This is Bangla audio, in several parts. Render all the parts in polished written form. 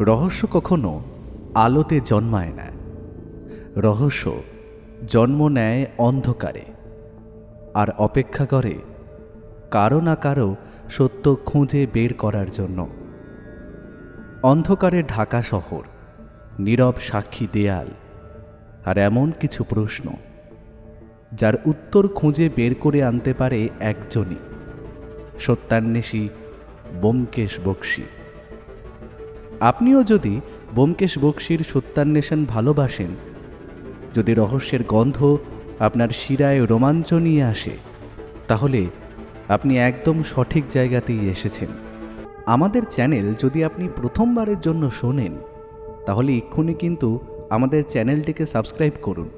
রহস্য কখনো আলোতে জন্মায় না, রহস্য জন্ম নেয় অন্ধকারে আর অপেক্ষা করে কারো না কারো সত্য খুঁজে বের করার জন্য। অন্ধকারে ঢাকা শহর, নীরব সাক্ষী দেয়াল, আর এমন কিছু প্রশ্ন যার উত্তর খুঁজে বের করে আনতে পারে একজনই, সত্যান্বেষী ব্যোমকেশ বক্সী। আপনিও যদি ব্যোমকেশ বক্সীর সত্যান্বেষণ ভালোবাসেন, যদি রহস্যের গন্ধ আপনার শিরায় রোমাঞ্চ নিয়ে আসে, তাহলে আপনি একদম সঠিক জায়গাতেই এসেছেন। আমাদের চ্যানেল যদি আপনি প্রথমবারের জন্য শোনেন, তাহলে এক্ষুনি কিন্তু আমাদের চ্যানেলটিকে সাবস্ক্রাইব করুন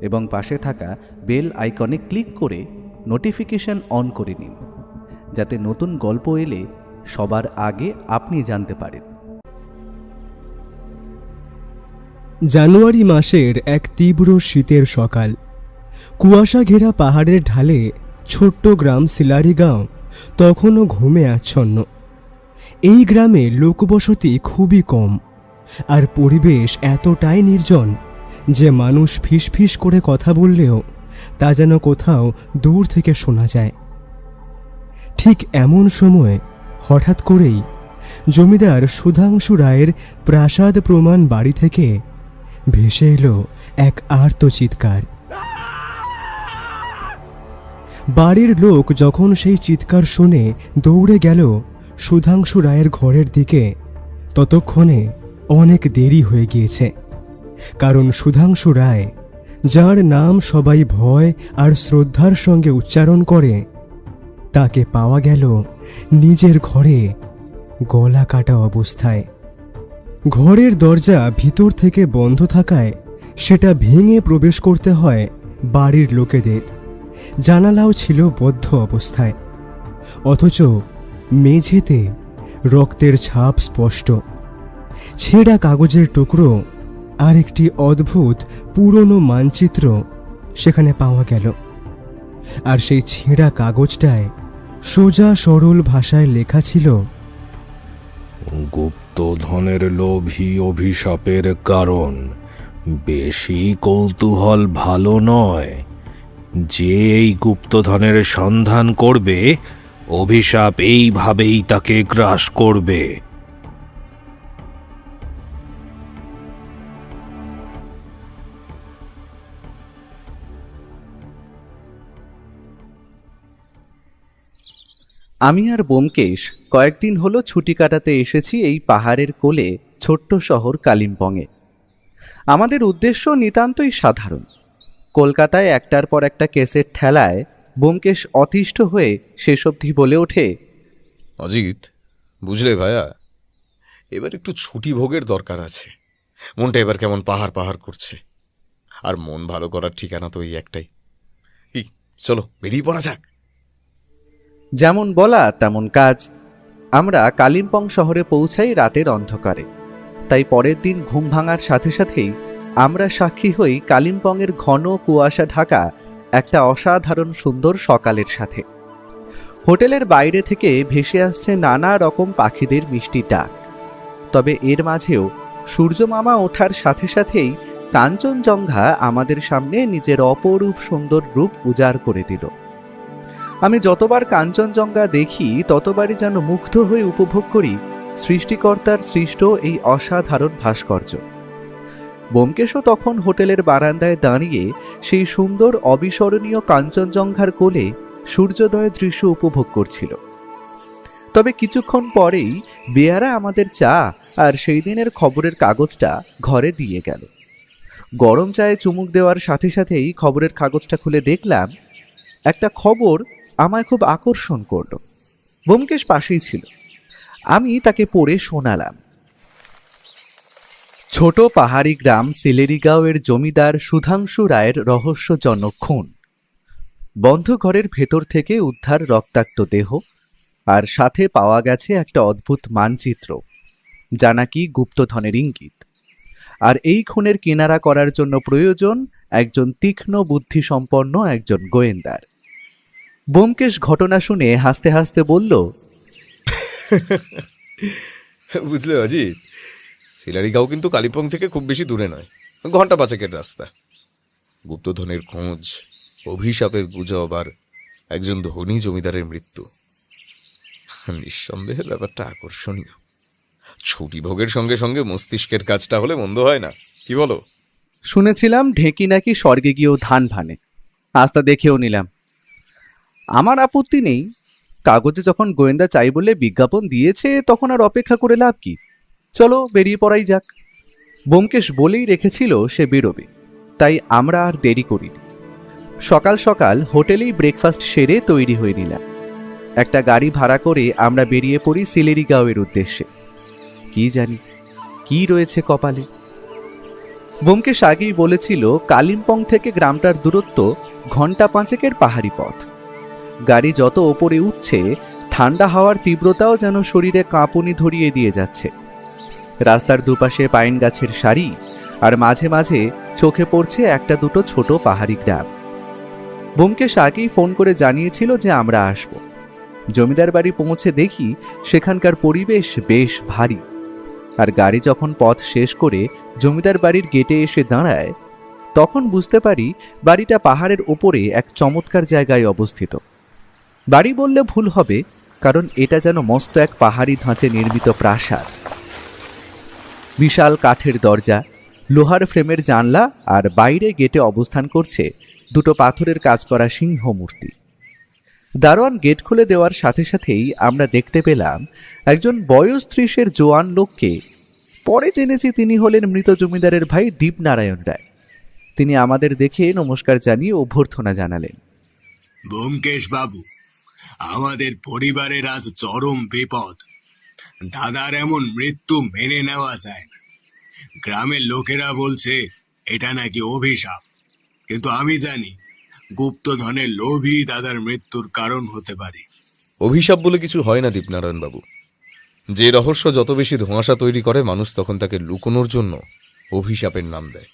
এবং পাশে থাকা বেল আইকনে ক্লিক করে নোটিফিকেশন অন করে নিন, যাতে নতুন গল্প এলে সবার আগে আপনি জানতে পারেন। জানুয়ারি মাসের এক তীব্র শীতের সকাল। কুয়াশা ঘেরা পাহাড়ের ঢালে ছোট্ট গ্রাম সিলারিগাঁও তখনও ঘুমে আচ্ছন্ন। এই গ্রামে লোকবসতি খুবই কম, আর পরিবেশ এতটাই নির্জন যে মানুষ ফিসফিস করে কথা বললেও তা যেন কোথাও দূর থেকে শোনা যায়। ঠিক এমন সময় হঠাৎ করেই জমিদার সুধাংশু রায়ের প্রাসাদ প্রমাণ বাড়ি থেকে ভেসে এলো এক আর্ত চিৎকার। বাড়ির লোক যখন সেই চিৎকার শুনে দৌড়ে গেল সুধাংশু রায়ের ঘরের দিকে, ততক্ষণে অনেক দেরি হয়ে গিয়েছে। কারণ সুধাংশু রায়, যার নাম সবাই ভয় আর শ্রদ্ধার সঙ্গে উচ্চারণ করে, তাকে পাওয়া গেল নিজের ঘরে গলা কাটা অবস্থায়। ঘরের দরজা ভিতর থেকে বন্ধ থাকায় সেটা ভেঙে প্রবেশ করতে হয় বাড়ির লোকেদের। জানালাও ছিল বদ্ধ অবস্থায়, অথচ মেঝেতে রক্তের ছাপ স্পষ্ট। ছেঁড়া কাগজের টুকরো আর একটি অদ্ভুত পুরনো মানচিত্র সেখানে পাওয়া গেল। আর সেই ছেঁড়া কাগজটায় সোজা সরল ভাষায় লেখা ছিল, গুপ্তধনের লোভী অভিশাপের কারণ, বেশি কৌতূহল ভালো নয়। যে এই গুপ্তধনের সন্ধান করবে, অভিশাপ এইভাবেই তাকে গ্রাস করবে। আমি আর ব্যোমকেশ কয়েকদিন হলো ছুটি কাটাতে এসেছি এই পাহাড়ের কোলে ছোট্ট শহর কালিম্পংয়ে। আমাদের উদ্দেশ্য নিতান্তই সাধারণ। কলকাতায় একটার পর একটা কেসের ঠেলায় ব্যোমকেশ অতিষ্ঠ হয়ে শেষ অবধি বলে ওঠে, অজিত, বুঝলে ভাইয়া, এবার একটু ছুটি ভোগের দরকার আছে। মনটা এবার কেমন পাহাড় পাহাড় করছে। আর মন ভালো করার ঠিকানা তো এই একটাই। কি, চলো বেরিয়ে পড়া যাক। যেমন বলা তেমন কাজ। আমরা কালিম্পং শহরে পৌঁছাই রাতের অন্ধকারে। তাই পরের দিন ঘুম ভাঙার সাথে সাথেই আমরা সাক্ষী হই কালিম্পংয়ের ঘন কুয়াশা ঢাকা একটা অসাধারণ সুন্দর সকালের সাথে। হোটেলের বাইরে থেকে ভেসে আসছে নানা রকম পাখিদের মিষ্টি ডাক। তবে এর মাঝেও সূর্যমামা ওঠার সাথে সাথেই কাঞ্চনজঙ্ঘা আমাদের সামনে নিজের অপরূপ সুন্দর রূপ উজাড় করে দিল। আমি যতবার কাঞ্চনজঙ্ঘা দেখি, ততবারই যেন মুগ্ধ হয়ে উপভোগ করি সৃষ্টিকর্তার সৃষ্ট এই অসাধারণ ভাস্কর্য। ব্যোমকেশও তখন হোটেলের বারান্দায় দাঁড়িয়ে সেই সুন্দর অবিস্মরণীয় কাঞ্চনজঙ্ঘার কোলে সূর্যোদয়ের দৃশ্য উপভোগ করছিল। তবে কিছুক্ষণ পরেই বেয়ারা আমাদের চা আর সেই দিনের খবরের কাগজটা ঘরে দিয়ে গেল। গরম চায়ে চুমুক দেওয়ার সাথে সাথেই খবরের কাগজটা খুলে দেখলাম একটা খবর আমায় খুব আকর্ষণ করল। ব্যোমকেশ পাশেই ছিল। আমি তাকে পড়ে শোনালাম। ছোট পাহাড়ি গ্রাম সিলেরিগাঁওয়ের জমিদার সুধাংশু রায়ের রহস্যজনক খুন। বন্ধ ঘরের ভেতর থেকে উদ্ধার রক্তাক্ত দেহ, আর সাথে পাওয়া গেছে একটা অদ্ভুত মানচিত্র, যা নাকি গুপ্তধনের ইঙ্গিত। আর এই খুনের কিনারা করার জন্য প্রয়োজন একজন তীক্ষ্ণ বুদ্ধিসম্পন্ন একজন গোয়েন্দার। ব্যোমকেশ ঘটনা শুনে হাসতে হাসতে বলল, বুঝলে অজিত, শিলারিগাঁও কিন্তু কালিম্পং থেকে খুব বেশি দূরে নয়, ঘন্টা 5 রাস্তা। গুপ্তধনের খোঁজ, অভিশাপের গুজব আর একজন ধনী জমিদারের মৃত্যু, নিঃসন্দেহে ব্যাপারটা আকর্ষণীয়। ছুটি ভোগের সঙ্গে সঙ্গে মস্তিষ্কের কাজটা হলে মন্দ হয় না, কি বলো? শুনেছিলাম ঢেঁকি নাকি স্বর্গে গিয়েও ধান ভানে, আজ তা দেখেও নিলাম। আমার আপত্তি নেই, কাগজে যখন গোয়েন্দা চাই বলে বিজ্ঞাপন দিয়েছে তখন আর অপেক্ষা করে লাভ কি? চলো বেরিয়ে পড়াই যাক। ব্যোমকেশ বলেই রেখেছিল সে বেরোবে, তাই আমরা আর দেরি করিনি। সকাল সকাল হোটেলেই ব্রেকফাস্ট সেরে তৈরি হয়ে নিলাম। একটা গাড়ি ভাড়া করে আমরা বেরিয়ে পড়ি শিলারিগাঁওয়ের উদ্দেশ্যে। কি জানি কি রয়েছে কপালে। ব্যোমকেশ আগেই বলেছিল কালিম্পং থেকে গ্রামটার দূরত্ব ঘন্টা 5 পাহাড়ি পথ। গাড়ি যত ওপরে উঠছে ঠান্ডা হাওয়ার তীব্রতাও যেন শরীরে কাঁপুনি ধরিয়ে দিয়ে যাচ্ছে। রাস্তার দুপাশে পাইন গাছের সারি, আর মাঝে মাঝে চোখে পড়ছে একটা দুটো ছোট পাহাড়ি গ্রাম। ব্যোমকেশ আগেই ফোন করে জানিয়েছিল যে আমরা আসব। জমিদার বাড়ি পৌঁছে দেখি সেখানকার পরিবেশ বেশ ভারী। আর গাড়ি যখন পথ শেষ করে জমিদার বাড়ির গেটে এসে দাঁড়ায়, তখন বুঝতে পারি বাড়িটা পাহাড়ের ওপরে এক চমৎকার জায়গায় অবস্থিত। বাড়ি বললে ভুল হবে, কারণ এটা যেন মস্ত এক পাহাড়ি ধাঁচে নির্মিত প্রাসাদ। বিশাল কাঠের দরজা, লোহার ফ্রেমের জানলা, আর বাইরে গেটে অবস্থান করছে দুটো পাথরের কাজ করা সিংহ মূর্তি। দারোয়ান গেট খুলে দেওয়ার সাথে সাথেই আমরা দেখতে পেলাম একজন বয়স 30-এর জোয়ান লোককে। পরে জেনেছি তিনি হলেন মৃত জমিদারের ভাই দীপনারায়ণ রায়। তিনি আমাদের দেখে নমস্কার জানিয়ে অভ্যর্থনা জানালেন। ব্যোমকেশ বাবু, আমাদের পরিবারের আজ চরম বিপদ। দাদার এমন মৃত্যু মেনে নেওয়া যায় না। গ্রামের লোকেরা বলছে এটা নাকি অভিশাপ, কিন্তু আমি জানি গুপ্তধনের লোভই দাদার মৃত্যুর কারণ হতে পারে। অভিশাপ বলে কিছু হয় না দীপনারায়ণ বাবু। যে রহস্য যত বেশি ধোঁয়াশা তৈরি করে, মানুষ তখন তাকে লুকোনোর জন্য অভিশাপের নাম দেয়।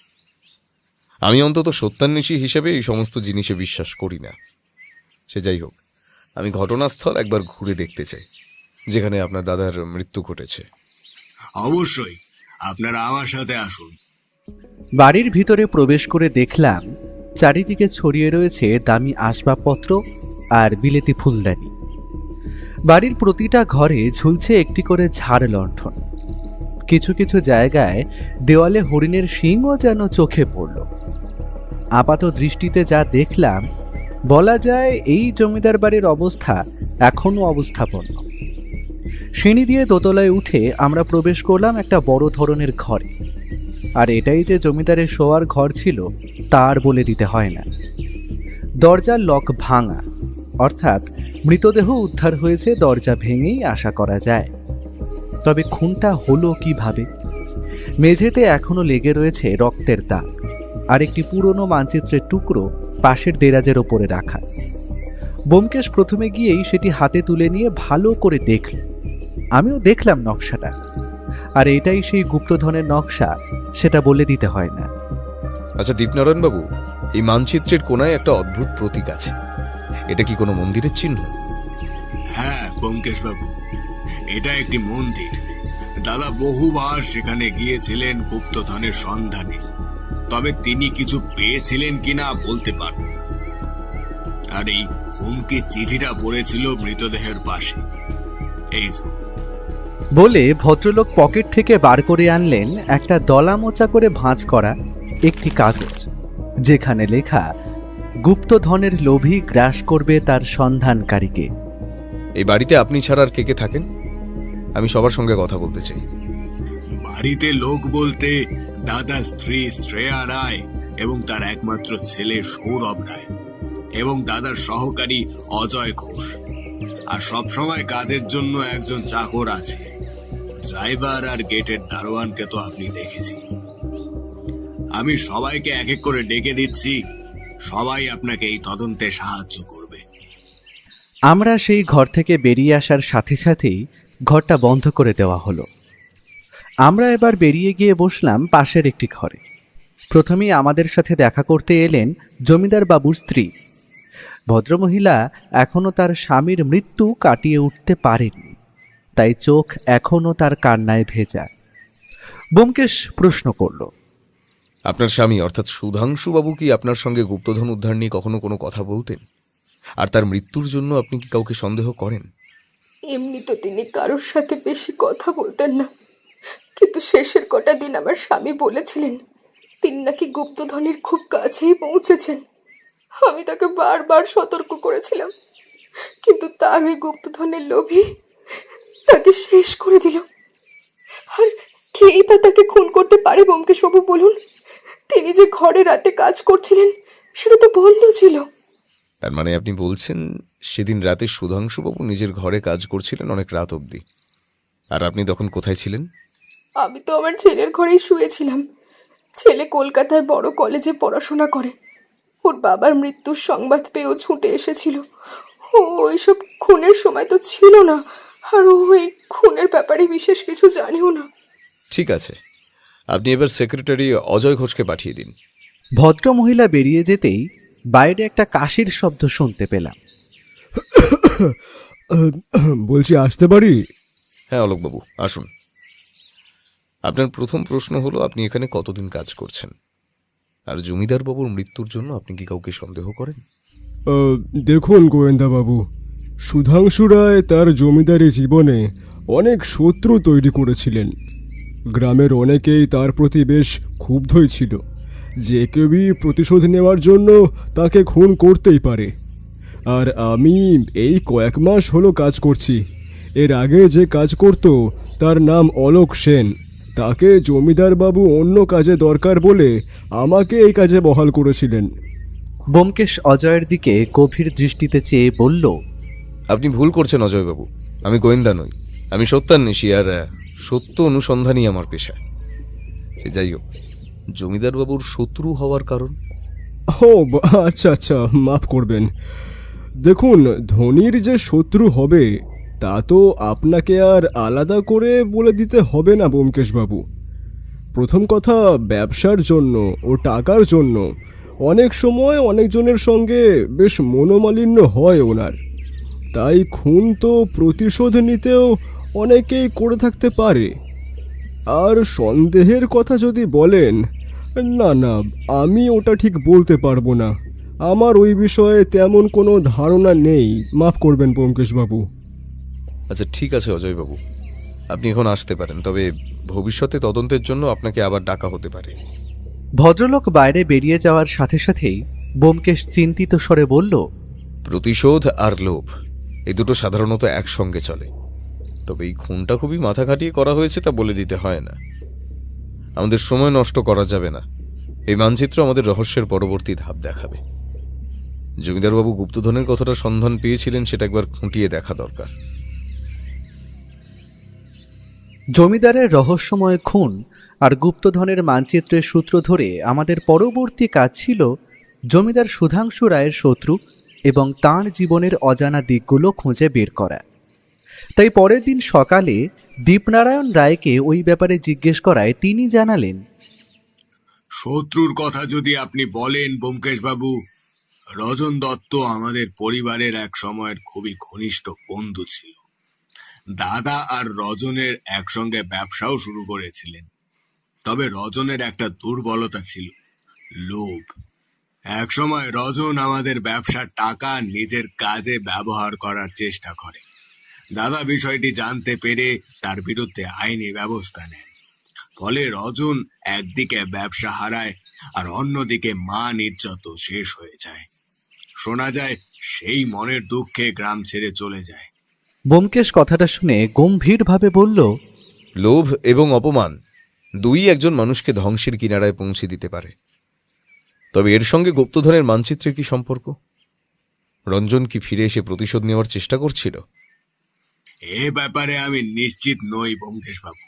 আমি অন্তত সত্যান্বেষী হিসেবে এই সমস্ত জিনিসে বিশ্বাস করি না। সে যাই হোক, আমি ঘটনাস্থল একবার ঘুরে দেখতে চাই, যেখানে আপনার দাদার মৃত্যু ঘটেছে। অবশ্যই, আপনারা আমার সাথে আসুন। বাড়ির ভিতরে প্রবেশ করে দেখলাম চারিদিকে ছড়িয়ে রয়েছে দামি আসবাবপত্র আর বিলেতি ফুলদানি। বাড়ির প্রতিটা ঘরে ঝুলছে একটি করে ঝাড় লণ্ঠন। কিছু কিছু জায়গায় দেওয়ালে হরিণের শিংও যেন চোখে পড়ল। আপাত দৃষ্টিতে যা দেখলাম, বলা যায় এই জমিদার বাড়ির অবস্থা এখনো অবস্থাপন্ন। সিঁড়ি দিয়ে দোতলায় উঠে আমরা প্রবেশ করলাম একটা বড় ধরনের ঘরে। আর এটাই যে জমিদারের শোয়ার ঘর ছিল তার বলে দিতে হয় না। দরজার লক ভাঙা, অর্থাৎ মৃতদেহ উদ্ধার হয়েছে দরজা ভেঙেই আশা করা যায়। তবে খুনটা হলো কিভাবে? মেঝেতে এখনো লেগে রয়েছে রক্তের দাগ, আর একটি পুরনো মানচিত্রের টুকরো পাশের দেরাজের ওপরে রাখা। ব্যোমকেশ প্রথমে গিয়েই সেটি হাতে তুলে নিয়ে ভালো করে দেখল। আমিও দেখলাম নকশাটা, আর এটাই সেই গুপ্তধনের নকশা, সেটা বলে দিতে হয় না। আচ্ছা দীপনারায়ণ বাবু, এই মানচিত্রের কোনায় একটা অদ্ভুত প্রতীক আছে, এটা কি কোনো মন্দিরের চিহ্ন? হ্যাঁ ব্যোমকেশ বাবু, এটা একটি মন্দির। দাদা বহুবার সেখানে গিয়েছিলেন গুপ্তধনের সন্ধানে, তবে তিনি কিছু পেয়েছিলেন কিনা বলতে পারবেন না। আর এই হুমকি চিঠিটা পড়েছিল মৃতদেহের পাশে। এই যে। বলে ভদ্রলোক পকেট থেকে বার করে আনলেন একটা দলা মোচা করে ভাঁজ করা একটি কাগজ, যেখানে লেখা, গুপ্তধনের লোভী গ্রাস করবে তার সন্ধানকারীকে। এই বাড়িতে আপনি ছাড়া আর কে কে থাকেন? আমি সবার সঙ্গে কথা বলতে চাই। বাড়িতে লোক বলতে দাদা স্ত্রী শ্রেয়া রায় এবং তার একমাত্র ছেলে সৌরভ রায় এবং দাদার সহকারী অজয় ঘোষ। আর সবসময় কাজের জন্য একজন চাকর আছে। ড্রাইভার আর গেটের দারোয়ানকে তো আপনি দেখেছি। আমি সবাইকে এক এক করে ডেকে দিচ্ছি, সবাই আপনাকে এই তদন্তে সাহায্য করবে। আমরা সেই ঘর থেকে বেরিয়ে আসার সাথে সাথেই ঘরটা বন্ধ করে দেওয়া হলো। আমরা এবার বেরিয়ে গিয়ে বসলাম পাশের একটি ঘরে। প্রথমেই আমাদের সাথে দেখা করতে এলেন জমিদার বাবুর স্ত্রী। ভদ্রমহিলা এখনো তার স্বামীর মৃত্যু কাটিয়ে উঠতে পারেননি, তাই চোখ এখনো তার কান্নায় ভেজা। ব্যোমকেশ প্রশ্ন করল। আপনার স্বামী অর্থাৎ সুধাংশুবাবু কি আপনার সঙ্গে গুপ্তধন উদ্ধার নিয়ে কখনো কোনো কথা বলতেন? আর তার মৃত্যুর জন্য আপনি কি কাউকে সন্দেহ করেন? এমনি তো তিনি কারোর সাথে বেশি কথা বলতেন না, কিন্তু শেষের কটা দিন আমার স্বামী বলেছিলেন তিনি নাকি গুপ্তধনের খুব কাছেই পৌঁছেছেন। আমি তাকে বারবার সতর্ক করেছিলাম, কিন্তু তার ওই গুপ্তধনের লোভী তাকে শেষ করে দিল। আর কেই বা তাকে খুন করতে পারে ব্যোমকেশবাবু বলুন? তিনি যে ঘরে রাতে কাজ করছিলেন সেটা তো বন্ধ ছিল। তার মানে আপনি বলছেন সেদিন রাতে সুধাংশুবাবু নিজের ঘরে কাজ করছিলেন অনেক রাত অবধি, আর আপনি তখন কোথায় ছিলেন? আমি তো আমার ছেলের ঘরেই শুয়েছিলাম। ছেলে কলকাতায় বড় কলেজে পড়াশোনা করে। ওর বাবার মৃত্যুর সংবাদ পেয়েও ছুটে এসেছিল। ও ওইসব খুনের সময় তো ছিল না, আর ও এই খুনের ব্যাপারে বিশেষ কিছু জানেও না। ঠিক আছে, আপনি এবার সেক্রেটারি অজয় ঘোষকে পাঠিয়ে দিন। ভদ্রমহিলা বেরিয়ে যেতেই বাইরে একটা কাশির শব্দ শুনতে পেলাম। বলছি আসতে পারি? হ্যাঁ অলোকবাবু, আসুন। আপনার প্রথম প্রশ্ন হলো আপনি এখানে কতদিন কাজ করছেন, আর জমিদার বাবুর মৃত্যুর জন্য আপনি কি কাউকে সন্দেহ করেন? দেখুন গোয়েন্দাবাবু, সুধাংশু রায় তার জমিদারি জীবনে অনেক শত্রু তৈরি করেছিলেন। গ্রামের অনেকেই তার প্রতি বেশ ক্ষুব্ধই ছিল। যে কেউই প্রতিশোধ নেওয়ার জন্য তাকে খুন করতেই পারে। আর আমি এই কয়েক মাস হলো কাজ করছি। এর আগে যে কাজ করত তার নাম অলোক সেন। তাকে জমিদার বাবু অন্য কাজে দরকার বলে আমাকে এই কাজে বহাল করেছিলেন। ব্যোমকেশ অজয়ের দিকে গভীর দৃষ্টিতে চেয়ে বলল, আপনি ভুল করছেন অজয়বাবু, আমি গোয়েন্দা নই, আমি সত্যান্বেষী, আর সত্য অনুসন্ধানই আমার পেশা। সে যাই হোক, জমিদার বাবুর শত্রু হওয়ার কারণ? ও আচ্ছা আচ্ছা, মাফ করবেন। দেখুন, ধনির যে শত্রু হবে তা তো আপনাকে আর আলাদা করে বলে দিতে হবে না ব্যোমকেশবাবু। প্রথম কথা, ব্যবসার জন্য ও টাকার জন্য অনেক সময় অনেকজনের সঙ্গে বেশ মনোমালিন্য হয় ওনার। তাই খুন তো প্রতিশোধ নিতেও অনেকেই করে থাকতে পারে। আর সন্দেহের কথা যদি বলেন, না না, আমি ওটা ঠিক বলতে পারবো না। আমার ওই বিষয়ে তেমন কোনো ধারণা নেই, মাফ করবেন ব্যোমকেশবাবু। আচ্ছা ঠিক আছে অজয়বাবু, আপনি এখন আসতে পারেন, তবে ভবিষ্যতে তদন্তের জন্য আপনাকে আবার ডাকা হতে পারে। ভদ্রলোক বাইরে বেরিয়ে যাওয়ার সাথে সাথেই ব্যোমকেশ চিন্তিত স্বরে বলল, প্রতিশোধ আর লোভ এই দুটো সাধারণত একসঙ্গে চলে, তবে এই খুনটা খুবই মাথা খাটিয়ে করা হয়েছে তা বলে দিতে হয় না। আমাদের সময় নষ্ট করা যাবে না, এই মানচিত্র আমাদের রহস্যের পরবর্তী ধাপ দেখাবে। জমিদারবাবু গুপ্তধনের কতটা সন্ধান পেয়েছিলেন সেটা একবার খুঁটিয়ে দেখা দরকার। জমিদারের রহস্যময় খুন আর গুপ্তধনের মানচিত্রের সূত্র ধরে আমাদের পরবর্তী কাজ ছিল জমিদার সুধাংশু রায়ের শত্রু এবং তাঁর জীবনের অজানা দিকগুলো খুঁজে বের করা। তাই পরের দিন সকালে দীপনারায়ণ রায়কে ওই ব্যাপারে জিজ্ঞেস করায় তিনি জানালেন, শত্রুর কথা যদি আপনি বলেন ব্যোমকেশবাবু, রজন দত্ত আমাদের পরিবারের এক সময়ের খুবই ঘনিষ্ঠ বন্ধু ছিল। দাদা আর রজনের একসঙ্গে ব্যবসাও শুরু করেছিলেন। তবে রজনের একটা দুর্বলতা ছিল, লোভ। একসময় রজন আমাদের ব্যবসার টাকা নিজের কাজে ব্যবহার করার চেষ্টা করে। দাদা বিষয়টি জানতে পেরে তার বিরুদ্ধে আইনি ব্যবস্থা নেয়। ফলে রজন একদিকে ব্যবসা হারায় আর অন্যদিকে মান ইজ্জত শেষ হয়ে যায়। শোনা যায় সেই মনের দুঃখে গ্রাম ছেড়ে চলে যায়। ব্যোমকেশ কথাটা শুনে গম্ভীরভাবে বলল, লোভ এবং অপমান দুই একজন মানুষকে ধ্বংসের কিনারায় পৌঁছে দিতে পারে, তবে এর সঙ্গে গুপ্তধনের মানচিত্রের কি সম্পর্ক? রঞ্জন কি ফিরে এসে প্রতিশোধ নেওয়ার চেষ্টা করছিল? এ ব্যাপারে আমি নিশ্চিত নই ব্যোমকেশবাবু,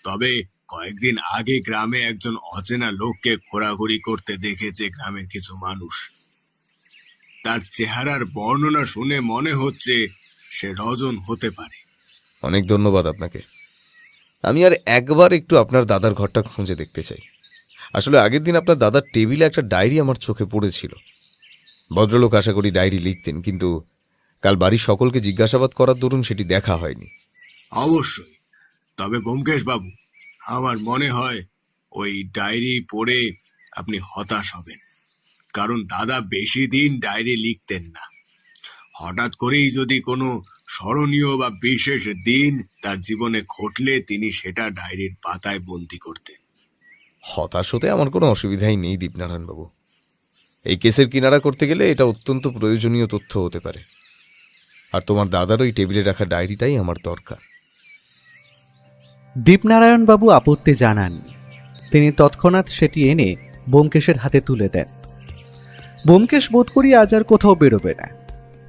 তবে কয়েকদিন আগে গ্রামে একজন অচেনা লোককে ঘোরাঘুরি করতে দেখেছে গ্রামের কিছু মানুষ। তার চেহারার বর্ণনা শুনে মনে হচ্ছে সে রজন হতে পারে। অনেক ধন্যবাদ আপনাকে। আমি আর একবার একটু আপনার দাদার ঘরটা খুঁজে দেখতে চাই। আসলে আগের দিন আপনার দাদার টেবিলে একটা ডায়েরি আমার চোখে পড়েছিল। ভদ্রলোক আশা করি ডায়েরি লিখতেন, কিন্তু কাল বাড়ির সকলকে জিজ্ঞাসাবাদ করার দরুন সেটি দেখা হয়নি। অবশ্যই, তবে ব্যোমকেশবাবু, আমার মনে হয় ওই ডায়েরি পড়ে আপনি হতাশ হবেন, কারণ দাদা বেশি দিন ডায়েরি লিখতেন না। হঠাৎ করেই যদি কোনো স্মরণীয় বা বিশেষ দিন তার জীবনে ঘটলে তিনি সেটা ডায়েরির পাতায় বন্দি করতেন। হতাশ হতে আমার কোনো অসুবিধাই নেই দীপনারায়ণবাবু। এই কেসের কিনারা করতে গেলে এটা অত্যন্ত প্রয়োজনীয় তথ্য হতে পারে, আর তোমার দাদার ওই টেবিলে রাখা ডায়েরিটাই আমার দরকার। দীপনারায়ণবাবু আপত্তি জানান। তিনি তৎক্ষণাৎ সেটি এনে ব্যোমকেশের হাতে তুলে দেন। ব্যোমকেশ বোধ করি আজ আর কোথাও বেরোবে না।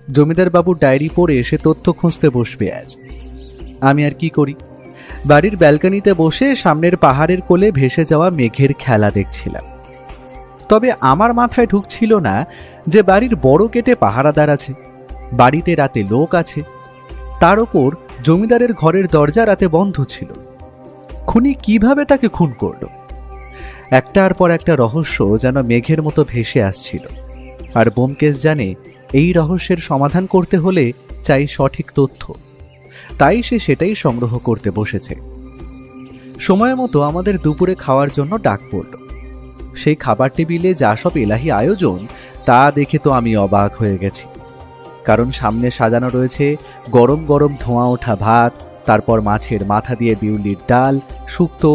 জমিদার বাবুর ডায়েরি পড়ে এসে তথ্য খুঁজতে বসবে আজ। আমি আর কি করি, বাড়ির ব্যালকনিতে বসে সামনের পাহাড়ের কোলে ভেসে যাওয়া মেঘের খেলা দেখছিলাম। তবে আমার মাথায় ঢুকছিল না যে বাড়ির বড় গেটে পাহারাদার আছে, বাড়িতে রাতে লোক আছে, তার ওপর জমিদারের ঘরের দরজা রাতে বন্ধ ছিল। খুনি কিভাবে তাকে খুন করল? একটার পর একটা রহস্য যেন মেঘের মতো ভেসে আসছিল, আর ব্যোমকেশ জানে এই রহস্যের সমাধান করতে হলে চাই সঠিক তথ্য। তাই সে সেটাই সংগ্রহ করতে বসেছে। সময় মতো আমাদের দুপুরে খাওয়ার জন্য ডাক পড়ল। সেই খাবার টেবিলে যা সব এলাহি আয়োজন তা দেখে তো আমি অবাক হয়ে গেছি। কারণ সামনে সাজানো রয়েছে গরম গরম ধোঁয়া ওঠা ভাত, তারপর মাছের মাথা দিয়ে বিউলির ডাল, শুক্তো,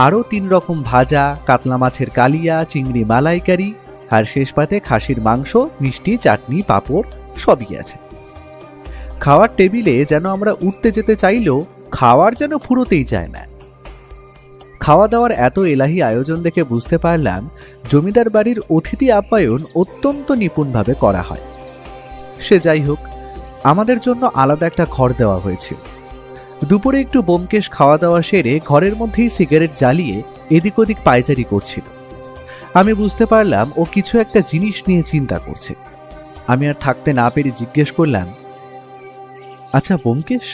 আরও 3 রকম ভাজা, কাতলা মাছের কালিয়া, চিংড়ি মালাইকারি, আর শেষ পাতে খাসির মাংস, মিষ্টি, চাটনি, পাঁপড় সবই আছে। খাওয়ার টেবিলে যেন আমরা উঠতে যেতে চাইলেও খাওয়ার যেন ফুরোতেই চায় না। খাওয়া দাওয়ার এত এলাহি আয়োজন দেখে বুঝতে পারলাম জমিদার বাড়ির অতিথি আপ্যায়ন অত্যন্ত নিপুণভাবে করা হয়। সে যাই হোক, আমাদের জন্য আলাদা একটা ঘর দেওয়া হয়েছিল। দুপুরে একটু ব্যোমকেশ খাওয়া দাওয়া সেরে ঘরের মধ্যেই সিগারেট জ্বালিয়ে এদিক ওদিক পায়চারি করছিল। আমি বুঝতে পারলাম ও কিছু একটা জিনিস নিয়ে চিন্তা করছে। আমি আর থাকতে না পেরে জিজ্ঞেস করলাম, আচ্ছা ব্যোমকেশ,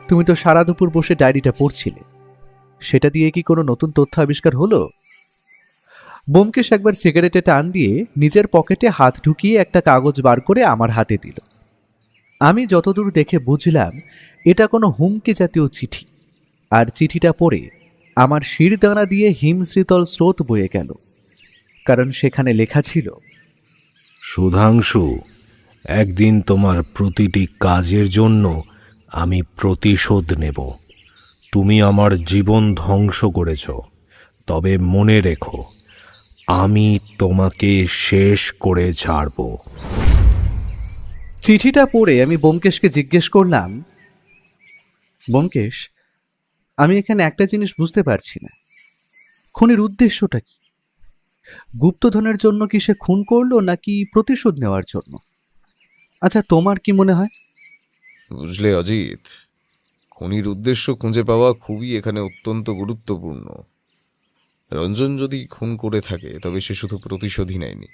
তুমি তো সারা দুপুর বসে ডায়েরিটা পড়ছিলে, সেটা দিয়ে কি কোনো নতুন তথ্য আবিষ্কার হলো? ব্যোমকেশ একবার সিগারেটে টান দিয়ে নিজের পকেটে হাত ঢুকিয়ে একটা কাগজ বার করে আমার হাতে দিল। আমি যতদূর দেখে বুঝলাম এটা কোনো হুমকি জাতীয় চিঠি, আর চিঠিটা পড়ে আমার শিরদাঁড়া দিয়ে হিমশীতল স্রোত বয়ে গেল। কারণ সেখানে লেখা ছিল, সুধাংশু, একদিন তোমার প্রতিটি কাজের জন্য আমি প্রতিশোধ নেব। তুমি আমার জীবন ধ্বংস করেছ, তবে মনে রেখো, আমি তোমাকে শেষ করে ছাড়ব। চিঠিটা পড়ে আমি ব্যোমকেশকে জিজ্ঞেস করলাম, ব্যোমকেশ, আমি এখানে একটা জিনিস বুঝতে পারছি না, খুনের উদ্দেশ্যটা কি? গুপ্তধনের জন্য কি সে খুন করলো, নাকি প্রতিশোধ নেওয়ার জন্য? আচ্ছা, তোমার কি মনে হয়? বুঝলে অজিত, খুনির উদ্দেশ্য খুঁজে পাওয়া খুবই এখানে অত্যন্ত গুরুত্বপূর্ণ। রঞ্জন যদি খুন করে থাকে তবে সে শুধু প্রতিশোধই নেয়নি,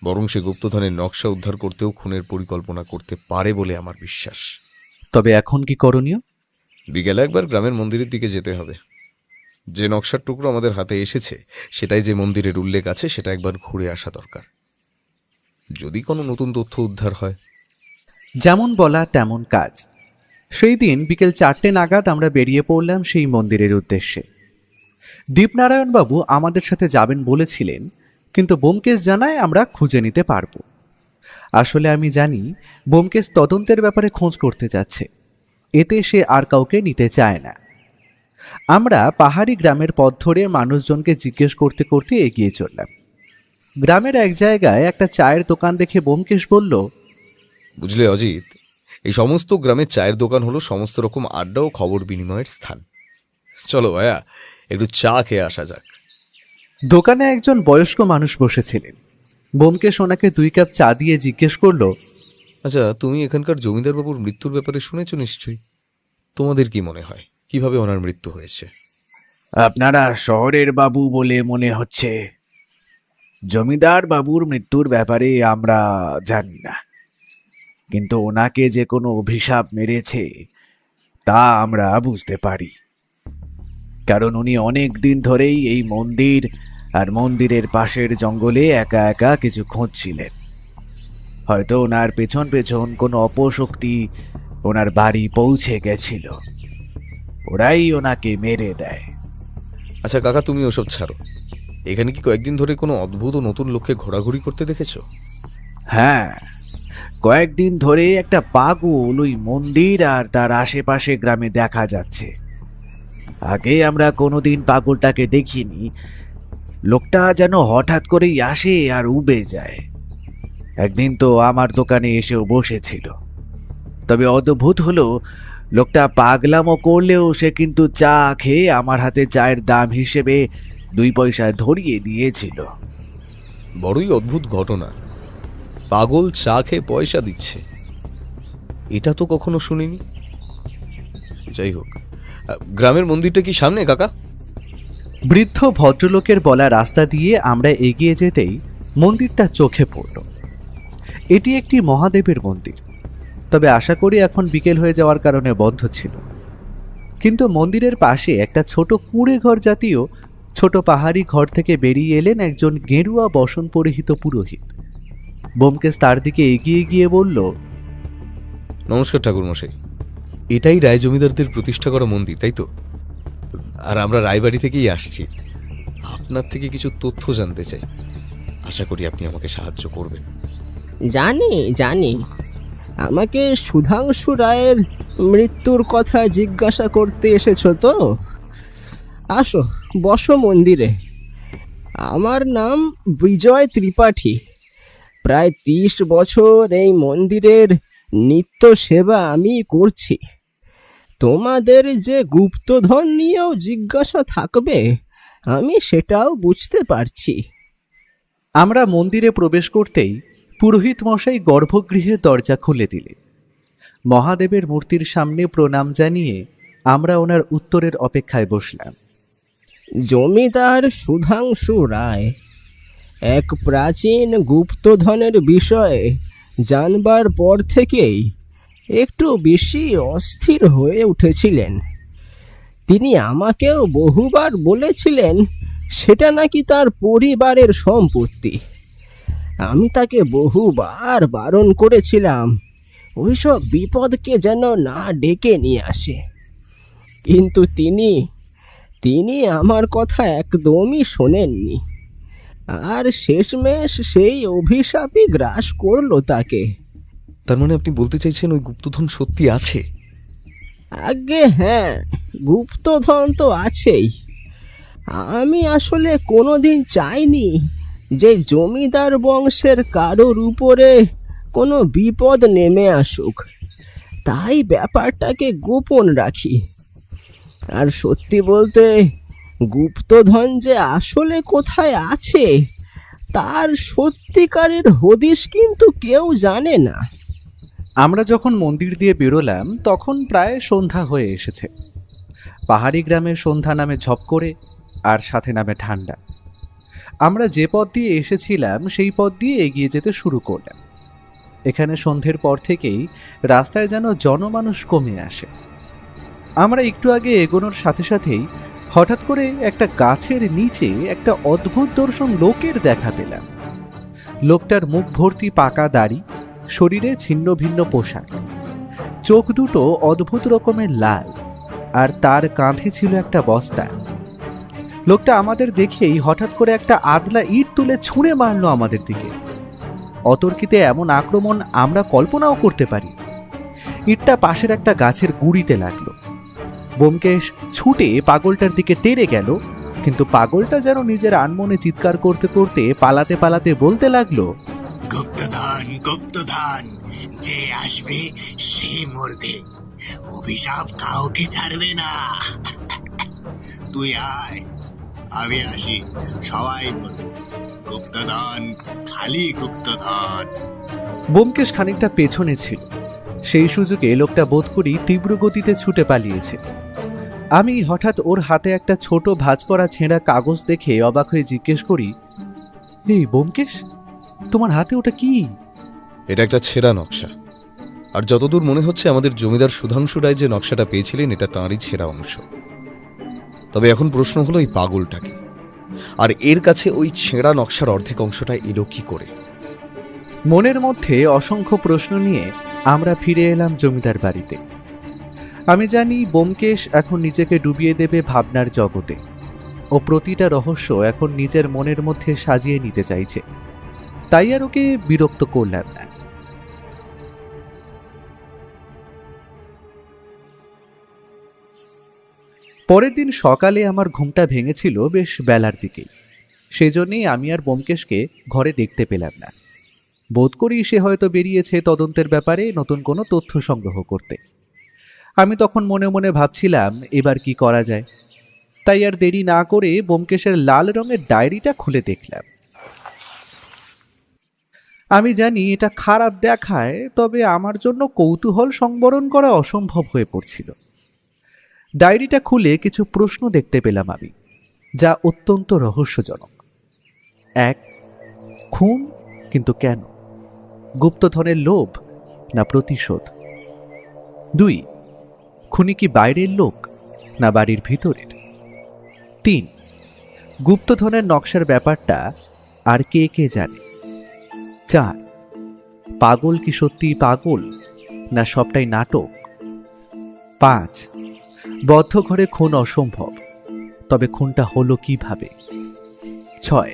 বরং সে গুপ্তধনের নকশা উদ্ধার করতেও খুনের পরিকল্পনা করতে পারে বলে আমার বিশ্বাস। তবে এখন কি করণীয়? বিকেলে একবার গ্রামের মন্দিরের দিকে যেতে হবে। যে নকশার টুকরো আমাদের হাতে এসেছে সেটাই যে মন্দিরের উল্লেখ আছে সেটা একবার ঘুরে আসা দরকার, যদি কোনো নতুন তথ্য উদ্ধার হয়। যেমন বলা তেমন কাজ। সেই দিন বিকেল 4টে নাগাদ আমরা বেরিয়ে পড়লাম সেই মন্দিরের উদ্দেশ্যে। দীপনারায়ণবাবু আমাদের সাথে যাবেন বলেছিলেন, কিন্তু ব্যোমকেশ জানায় আমরা খুঁজে নিতে পারবো। আসলে আমি জানি ব্যোমকেশ তদন্তের ব্যাপারে খোঁজ করতে যাচ্ছে, এতে সে আর কাউকে নিতে চায় না। আমরা পাহাড়ি গ্রামের পথ ধরে মানুষজনকে জিজ্ঞেস করতে করতে এগিয়ে চললাম। গ্রামের এক জায়গায় একটা চায়ের দোকান দেখে ব্যোমকেশ বলল, বুঝলে অজিত, এই সমস্ত গ্রামের চায়ের দোকান হলো সমস্ত রকম আড্ডা ও খবর বিনিময়ের স্থান। চলো ভাইয়া, একটু চা খেয়ে আসা যাক। দোকানে একজন বয়স্ক মানুষ বসেছিলেন। ব্যোমকেশ ওনাকে 2 কাপ চা দিয়ে জিজ্ঞেস করলো, আচ্ছা, তুমি এখানকার জমিদার বাবুর মৃত্যুর ব্যাপারে শুনেছ নিশ্চয়ই। তোমাদের কি মনে হয় কিভাবে ওনার মৃত্যু হয়েছে? আপনারা শহরের বাবু বলে মনে হচ্ছে। জমিদার বাবুর মৃত্যুর ব্যাপারে আমরা জানি না, কিন্তু ওনাকে যে কোনো অভিশাপ মেরেছে তা আমরা বুঝতে পারি। কারণ উনি অনেক দিন ধরেই এই মন্দির আর মন্দিরের পাশের জঙ্গলে একা একা কিছু খুঁজছিলেন। হয়তো ওনার পেছন পেছন কোনো অপশক্তি ওনার বাড়ি পৌঁছে গেছিল, ওরাই ওনাকে মেরে দেয়। আচ্ছা কাকা, তুমি ওসব ছাড়ো। এখানে কি কয়েকদিন ধরে কোনো অদ্ভুত ও নতুন লোককে ঘোরাঘুরি করতে দেখেছো? হ্যাঁ, কয়েকদিন ধরে একটা পাগল ওই মন্দির আর তার আশেপাশে গ্রামে দেখা যাচ্ছে। আগে আমরা কোনোদিন পাগলটাকে দেখিনি। লোকটা যেন হঠাৎ করেই আসে আর উবে যায়। একদিন তো আমার দোকানে এসেও বসেছিল। তবে অদ্ভুত হলো, লোকটা পাগলামো করলেও সে কিন্তু চা খেয়ে আমার হাতে চায়ের দাম হিসেবে 2 পয়সা ধরিয়ে দিয়েছিল। বড়ই অদ্ভুত ঘটনা। পাগল চা খেয়ে পয়সা দিচ্ছে, এটা তো কখনো শুনিনি। যাই হোক, গ্রামের মন্দিরটা কি সামনে কাকা? বৃদ্ধ ভদ্রলোকের বলা রাস্তা দিয়ে আমরা এগিয়ে যেতেই মন্দিরটা চোখে পড়ল। এটি একটি মহাদেবের মন্দির, তবে আশা করি এখন বিকেল হয়ে যাওয়ার কারণে বন্ধ ছিল। কিন্তু মন্দিরের পাশে একটা ছোট কুঁড়ে ঘর জাতীয় ছোট পাহাড়ি ঘর থেকে বেরিয়ে এলেন একজন গেরুয়া বসন পরিহিত পুরোহিত। ব্যোমকেশ তার দিকে এগিয়ে গিয়ে বলল, নমস্কার ঠাকুরমশাই, এটাই রায় জমিদারদের প্রতিষ্ঠা করা মন্দির, তাই তো? আর আমরা রায়বাড়ি থেকেই আসছি। আপনার থেকে কিছু তথ্য জানতে চাই, আশা করি আপনি আমাকে সাহায্য করবেন। জানি জানি, আমাকে সুধাংশু রায়ের মৃত্যুর কথা জিজ্ঞাসা করতে এসেছো তো? আসো, বসো মন্দিরে। আমার নাম বিজয় ত্রিপাঠী। প্রায় 30 বছর এই মন্দিরের নিত্য সেবা আমি করছি। তোমাদের যে গুপ্তধন নিয়েও জিজ্ঞাসা থাকবে, আমি সেটাও বুঝতে পারছি। আমরা মন্দিরে প্রবেশ করতেই পুরোহিত মশাই গর্ভগৃহের দরজা খুলে দিলেন। মহাদেবের মূর্তির সামনে প্রণাম জানিয়ে আমরা ওনার উত্তরের অপেক্ষায় বসলাম। জমিদার সুধাংশু রায় এক প্রাচীন গুপ্তধনের বিষয়ে জানবার পর থেকেই একটু বেশি অস্থির হয়ে উঠেছিলেন। তিনি আমাকেও বহুবার বলেছিলেন সেটা নাকি তার পরিবারের সম্পত্তি। আমি তাকে বহুবার বারণ করেছিলাম ওইসব বিপদকে যেন না ডেকে নিয়ে আসে, কিন্তু তিনি আমার কথা একদমই শোনেননি। আর শেষমেশ সেই অভিশাপই গ্রাস করলো তাকে। তার মানে আপনি বলতে চাইছেন ওই গুপ্তধন সত্যি আছে? আগে হ্যাঁ, গুপ্তধন তো আছেই। আমি আসলে কোনোদিন চাইনি যে জমিদার বংশের কারোর উপরে কোনো বিপদ নেমে আসুক, তাই ব্যাপারটাকে গোপন রাখি। আর সত্যি বলতে, গুপ্তধন যে আসলে কোথায় আছে তার সত্যিকারের হদিশ কিন্তু কেউ জানে না। আমরা যখন মন্দির দিয়ে বেরোলাম তখন প্রায় সন্ধ্যা হয়ে এসেছে। পাহাড়ি গ্রামের সন্ধ্যা নামে ঝপ করে, আর সাথে নামে ঠান্ডা। আমরা যে পথ দিয়ে এসেছিলাম সেই পথ দিয়ে এগিয়ে যেতে শুরু করলাম। এখানে সন্ধ্যের পর থেকেই রাস্তায় যেন জনমানুষ কমে আসে। আমরা একটু আগে এগোনোর সাথে সাথেই হঠাৎ করে একটা গাছের নিচে একটা অদ্ভুত দর্শন লোকের দেখা পেলাম। লোকটার মুখ ভর্তি পাকা দাড়ি, শরীরে ছিন্ন ভিন্ন পোশাক, চোখ দুটো অদ্ভুত রকমের লাল, আর তার কাঁধে ছিল একটা বস্তা। লোকটা আমাদের দেখেই হঠাৎ করে একটা আদলা ইট তুলে ছুঁড়ে মারলো আমাদের দিকে। অতর্কিতে এমন আক্রমণ আমরা কল্পনাও করতে পারি। ইটটা পাশের একটা গাছের গুঁড়িতে লাগলো। ব্যোমকেশ ছুটে পাগলটার দিকে তেড়ে গেল, কিন্তু পাগলটা যেন নিজের আনমনে চিৎকার করতে করতে পালাতে পালাতে বলতে লাগলো, গুপ্তধন গুপ্তধন, যে আসবে সে মরবে, অভিশাপ কাউকে ছাড়বে না। তুই আয়, আমি আসি, সবাই মরবে। গুপ্তধন, খালি গুপ্তধন। ব্যোমকেশ খানিকটা পেছনে ছিল। সেই সুযোগে লোকটা বোধ করি তীব্র গতিতে ছুটে পালিয়েছে। আমি হঠাৎ ওর হাতে একটা ছোট ভাঁজ করা ছেঁড়া কাগজ দেখে অবাক হয়ে জিজ্ঞেস করি, এই ব্যোমকেশ, তোমার হাতে ওটা কি? এটা একটা ছেঁড়া নকশা, আর যতদূর মনে হচ্ছে আমাদের জমিদার সুধাংশু রায় যে নকশাটা পেয়েছিলেন এটা তাঁরই ছেঁড়া অংশ। তবে এখন প্রশ্ন হলো এই পাগলটাকে, আর এর কাছে ওই ছেঁড়া নকশার অর্ধেক অংশটা এলো কি করে? মনের মধ্যে অসংখ্য প্রশ্ন নিয়ে আমরা ফিরে এলাম জমিদার বাড়িতে। আমি জানি ব্যোমকেশ এখন নিজেকে ডুবিয়ে দেবে ভাবনার জগতে। ও প্রতিটা রহস্য এখন নিজের মনের মধ্যে সাজিয়ে নিতে চাইছে। তাই আর ওকে বিরক্ত করলাম না। পরের দিন সকালে আমার ঘুমটা ভেঙেছিল বেশ বেলার দিকেই। সেজন্যই আমি আর ব্যোমকেশকে ঘরে দেখতে পেলাম না। বোধ করি সে হয়তো বেরিয়েছে তদন্তের ব্যাপারে নতুন কোনো তথ্য সংগ্রহ করতে। আমি তখন মনে মনে ভাবছিলাম এবার কি করা যায়। তাই আর দেরি না করে ব্যোমকেশের লাল রঙের ডায়েরিটা খুলে দেখলাম। আমি জানি এটা খারাপ দেখায়, তবে আমার জন্য কৌতূহল সংবরণ করা অসম্ভব হয়ে পড়ছিল। ডায়েরিটা খুলে কিছু প্রশ্ন দেখতে পেলাম আমি, যা অত্যন্ত রহস্যজনক। 1. খুন, কিন্তু কেন? গুপ্তধনের লোভ না প্রতিশোধ? 2. খুনি কি বাইরের লোক না বাড়ির ভিতরের? 3. গুপ্তধনের নকশার ব্যাপারটা আর কে কে জানে? 4. পাগল কি সত্যি পাগল না সবটাই নাটক? 5. বদ্ধ ঘরে খুন অসম্ভব, তবে খুনটা হলো কিভাবে? 6.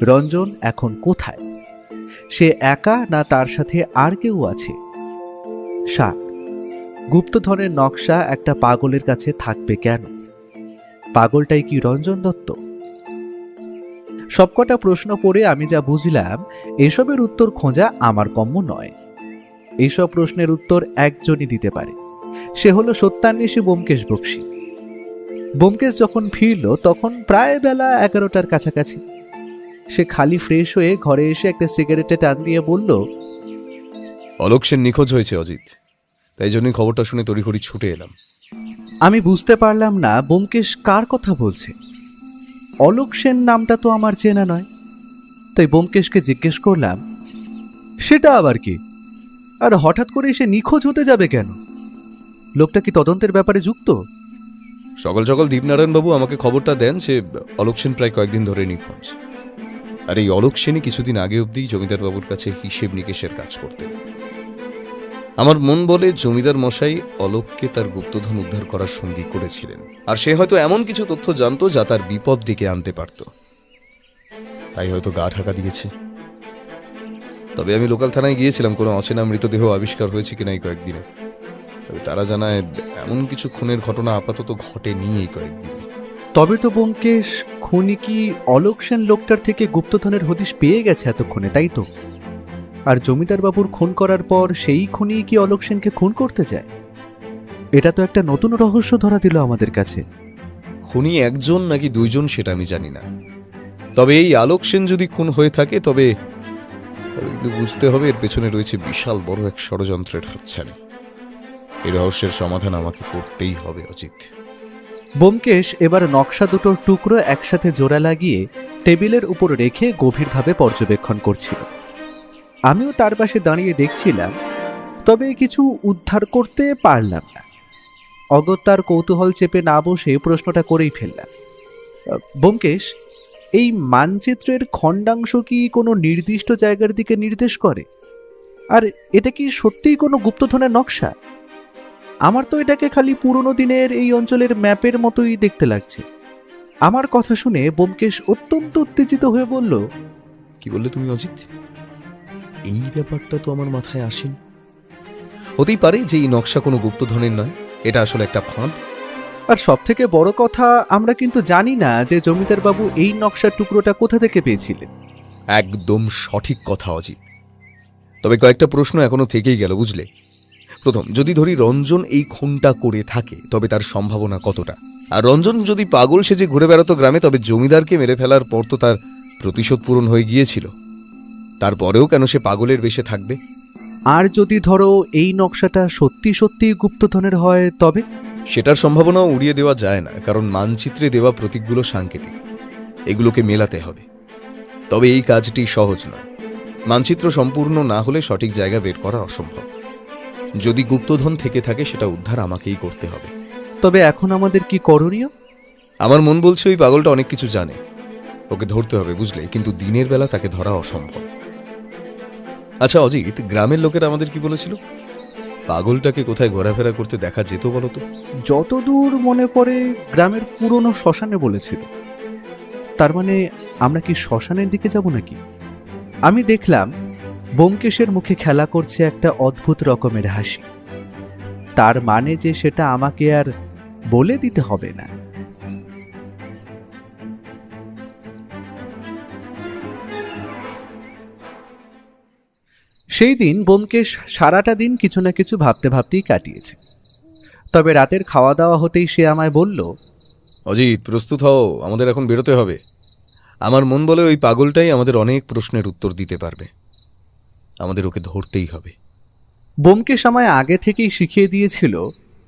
রঞ্জন এখন কোথায়? সে একা না তার সাথে আর কেউ আছে? 7. গুপ্তধনের নকশা একটা পাগলের কাছে থাকবে কেন? পাগলটাই কি রঞ্জন দত্ত? সবকটা প্রশ্ন পড়ে আমি যা বুঝলাম, এসবের উত্তর খোঁজা আমার কম্য নয়। এইসব প্রশ্নের উত্তর একজনই দিতে পারে, সে হলো সত্যান্বেষী ব্যোমকেশ বক্সী। ব্যোমকেশ যখন ফিরল তখন প্রায় বেলা 11টার কাছাকাছি। সে খালি ফ্রেশ হয়ে ঘরে এসে একটা সিগারেটে টান দিয়ে বলল, অলোক সেন নিখোঁজ হয়েছে অজিত, তাই জন্যই খবরটা শুনে তড়িঘড়ি ছুটে এলাম। আমি বুঝতে পারলাম না ব্যোমকেশ কার কথা বলছে। অলোক সেন নামটা তো আমার চেনা নয়। তাই ব্যোমকেশকে জিজ্ঞেস করলাম, সেটা আবার কি? আর হঠাৎ করে সে নিখোঁজ হতে যাবে কেন? লোকটা কি তদন্তের ব্যাপারে যুক্ত? সকাল সকাল দীপনারায়ণবাবু আমাকে খবরটা দেন যে অলোক সেন প্রায় কয়েকদিন ধরে নিখোঁজ। আর এই অলোক সেনই কিছুদিন আগে অবধি জমিদার বাবুর কাছে হিসেব নিকেশের কাজ করতেন। আমার মন বলে জমিদার মশাই অলোককে তার গুপ্তধন উদ্ধার করার সঙ্গী করেছিলেন, আর সে হয়তো এমন কিছু তথ্য জানতো যা তার বিপদ ডেকে আনতে পারত। তাই হয়তো গা ঢাকা দিয়েছে। তবে আমি লোকাল থানায় গিয়েছিলাম কোনো অচেনা মৃতদেহ আবিষ্কার হয়েছে কিনা এই কয়েকদিনে। তবে তারা জানায় এমন কিছু খুনের ঘটনা আপাতত ঘটেনি এই কয়েকদিনে। তবে তো ব্যোমকেশ, খুনি কি অলোক সেন লোকটার থেকে গুপ্তধনের হদিশ পেয়ে গেছে এতক্ষণে, তাই তো? আর জমিদার বাবুর খুন করার পর সেই খুনি কি অলোক সেনকে খুন করতে যায়? এটা তো একটা নতুন রহস্য ধরা দিল আমাদের কাছে। খুনি একজন নাকি দুইজন সেটা আমি জানি না, তবে এই আলোক সেন যদি খুন হয়ে থাকে তবে কিন্তু বুঝতে হবে এর পেছনে রয়েছে বিশাল বড় এক ষড়যন্ত্রের হাতছানি। এই রহস্যের সমাধান আমাকে করতেই হবে অজিত। ব্যোমকেশ এবার নকশা দুটোর টুকরো একসাথে জোড়া লাগিয়ে টেবিলের উপর রেখে গভীরভাবে পর্যবেক্ষণ করছিল। আমিও তার পাশে দাঁড়িয়ে দেখছিলাম, তবে কিছু উদ্ধার করতে পারলাম না। অগত্যার কৌতূহল চেপে না বসে প্রশ্নটা করেই ফেললাম, ব্যোমকেশ, এই মানচিত্রের খণ্ডাংশ কি কোনো নির্দিষ্ট জায়গার দিকে নির্দেশ করে? আর এটা কি সত্যিই কোনো গুপ্তধনের নকশা? আমার তো এটাকে খালি পুরনো দিনের এই অঞ্চলের ম্যাপের মতোই দেখতে লাগছে। আমার কথা শুনে ব্যোমকেশ অত্যন্ত উত্তেজিত হয়ে বলল, কি বললে তুমি অজিত? এই ব্যাপারটা তো আমার মাথায় আসেনি। হতেই পারে যে এই নকশা কোনো গুপ্তধনের নয়, এটা আসলে একটা ফাঁদ। আর সব থেকে বড় কথা, আমরা কিন্তু জানি না যে জমিদার বাবু এই নকশার টুকরোটা কোথা থেকে পেয়েছিলেন। একদম সঠিক কথা অজিত। তবে কয়েকটা প্রশ্ন এখনো থেকেই গেল, বুঝলে। প্রথম, যদি ধরি রঞ্জন এই খুনটা করে থাকে তবে তার সম্ভাবনা কতটা? আর রঞ্জন যদি পাগল সেজে ঘুরে বেড়াতো গ্রামে, তবে জমিদারকে মেরে ফেলার পর তো তার প্রতিশোধ পূরণ হয়ে গিয়েছিল। তারপরেও কেন সে পাগলের বেশে থাকবে? আর যদি ধরো এই নকশাটা সত্যি সত্যি গুপ্তধনের হয়, তবে সেটার সম্ভাবনাও উড়িয়ে দেওয়া যায় না, কারণ মানচিত্রে দেওয়া প্রতীকগুলো সাংকেতিক, এগুলোকে মেলাতে হবে। তবে এই কাজটি সহজ নয়। মানচিত্র সম্পূর্ণ না হলে সঠিক জায়গা বের করা অসম্ভব। যদি গুপ্তধন থেকে থাকে সেটা উদ্ধার আমাকেই করতে হবে। তবে এখন আমাদের কি করণীয়? আমার মন বলছে ওই পাগলটা অনেক কিছু জানে, ওকে ধরতে হবে, বুঝলে। কিন্তু দিনের বেলা তাকে ধরা অসম্ভব। আচ্ছা অজিত, গ্রামের লোকেরা আমাদের কি বলেছিল? পাগলটাকে কোথায় ঘোরাফেরা করতে দেখা যেত বলো তো? যতদূর মনে পড়ে গ্রামের পুরনো শ্মশানে বলেছিল। তার মানে আমরা কি শ্মশানের দিকে যাব নাকি? আমি দেখলাম ব্যোমকেশের মুখে খেলা করছে একটা অদ্ভুত রকমের হাসি। তার মানে যে সেটা আমাকে আর বলে দিতে হবে না। সেই দিন ব্যোমকেশ সারাটা দিন কিছু না কিছু ভাবতে ভাবতেই কাটিয়েছে। তবে রাতের খাওয়া দাওয়া হতেই সে আমায় বলল, অজিত, প্রস্তুত হও, আমাদের এখন বেরোতে হবে। আমার মন বলে ওই পাগলটাই আমাদের অনেক প্রশ্নের উত্তর দিতে পারবে। আমাদের ওকে ধরতেই হবে। ব্যোমকেশ আমায় আগে থেকেই শিখিয়ে দিয়েছিল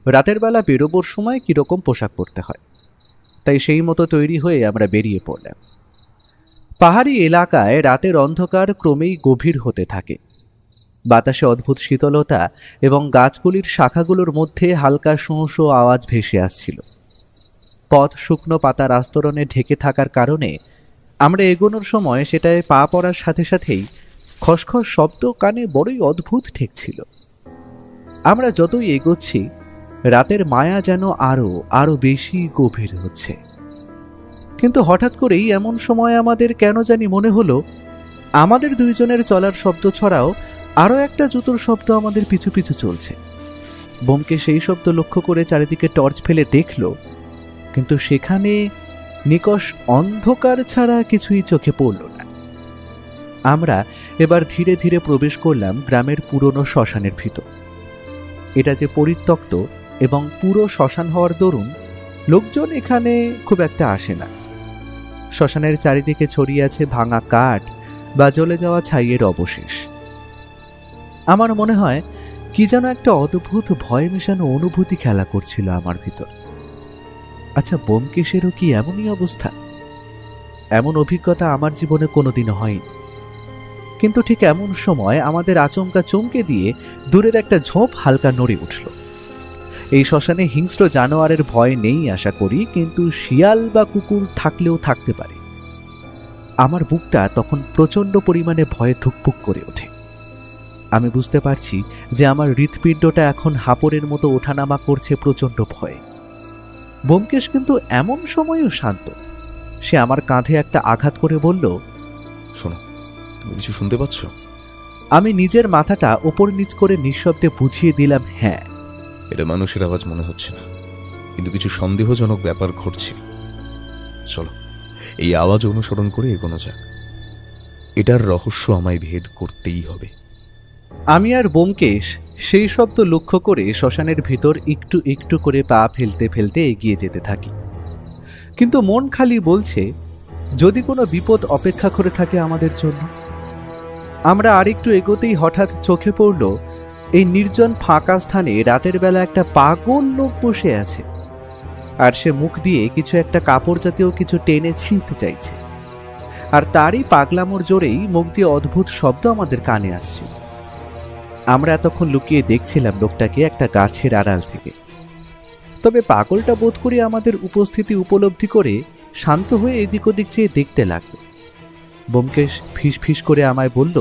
রাতের বেলা বেরোবার সময় কীরকম পোশাক পরতে হয়। তাই সেই মতো তৈরি হয়ে আমরা বেরিয়ে পড়লাম। পাহাড়ি এলাকায় রাতের অন্ধকার ক্রমেই গভীর হতে থাকে। বাতাসে অদ্ভুত শীতলতা এবং গাছগুলির শাখাগুলোর মধ্যে হালকা শোঁ শোঁ আওয়াজ ভেসে আসছিল। পথ শুকনো পাতার আস্তরণে ঢেকে থাকার কারণে আমরা এগোনোর সময় সেটায় পা পড়ার সাথে সাথেই খসখস শব্দ কানে বড়ই অদ্ভুত ঠেকছিল। আমরা যতই এগোচ্ছি রাতের মায়া যেন আরো আরো বেশি গভীর হচ্ছে। কিন্তু হঠাৎ করেই এমন সময় আমাদের কেন জানি মনে হলো আমাদের দুইজনের চলার শব্দ ছড়াও আরও একটা জুতোর শব্দ আমাদের পিছু পিছু চলছে। ব্যোমকেশ সেই শব্দ লক্ষ্য করে চারিদিকে টর্চ ফেলে দেখল, কিন্তু সেখানে নিকষ অন্ধকার ছাড়া কিছুই চোখে পড়ল না। আমরা এবার ধীরে ধীরে প্রবেশ করলাম গ্রামের পুরনো শ্মশানের ভিতর। এটা যে পরিত্যক্ত এবং পুরো শ্মশান হওয়ার দরুন লোকজন এখানে খুব একটা আসে না। শ্মশানের চারিদিকে ছড়িয়ে আছে ভাঙা কাঠ বা জ্বলে যাওয়া ছাইয়ের অবশেষ। আমার মনে হয় কি যেন একটা অদ্ভুত ভয় মেশানো অনুভূতি খেলা করছিল আমার ভিতর। আচ্ছা, ব্যোমকেশেরও কি এমনই অবস্থা? এমন অভিজ্ঞতা আমার জীবনে কোনোদিনও হয়নি। কিন্তু ঠিক এমন সময় আমাদের আচমকা চমকে দিয়ে দূরের একটা ঝোপ হালকা নড়ে উঠল। এই শ্মশানে হিংস্র জানোয়ারের ভয় নেই আশা করি, কিন্তু শিয়াল বা কুকুর থাকলেও থাকতে পারে। আমার বুকটা তখন প্রচণ্ড পরিমাণে ভয়ে ধুকপুক করে ওঠে। আমি বুঝতে পারছি যে আমার হৃৎপিণ্ডটা এখন হাপড়ের মতো ওঠানামা করছে প্রচণ্ড ভয়ে। ব্যোমকেশ কিন্তু এমন সময়ও শান্ত। সে আমার কাঁধে একটা আঘাত করে বলল, শোনো, তুমি কিছু শুনতে পাচ্ছ? আমি নিজের মাথাটা ওপর নিচ করে নিঃশব্দে বুঝিয়ে দিলাম, হ্যাঁ। এটা মানুষের আওয়াজ মনে হচ্ছে না, কিন্তু কিছু সন্দেহজনক ব্যাপার ঘটছে। চলো, এই আওয়াজ অনুসরণ করে এগোনো যাক। এটার রহস্য আমায় ভেদ করতেই হবে। আমি আর ব্যোমকেশ সেই শব্দ লক্ষ্য করে শ্মশানের ভিতর একটু একটু করে পা ফেলতে ফেলতে এগিয়ে যেতে থাকি। কিন্তু মন খালি বলছে যদি কোনো বিপদ অপেক্ষা করে থাকে আমাদের জন্য। আমরা আরেকটু এগোতেই হঠাৎ চোখে পড়ল এই নির্জন ফাঁকা স্থানে রাতের বেলা একটা পাগল লোক বসে আছে, আর সে মুখ দিয়ে কিছু একটা কাপড় জাতীয় কিছু টেনে ছিঁড়তে চাইছে। আর তারই পাগলামোর জোরেই মুখ দিয়ে অদ্ভুত শব্দ আমাদের কানে আসছে। আমরা এতক্ষণ লুকিয়ে দেখছিলাম লোকটাকে একটা গাছের আড়াল থেকে। তবে পাগলটা বোধ করি আমাদের উপস্থিতি উপলব্ধি করে শান্ত হয়ে এদিক ওদিক চেয়ে দেখতে লাগলো। ব্যোমকেশ ফিস ফিস করে আমায় বলল,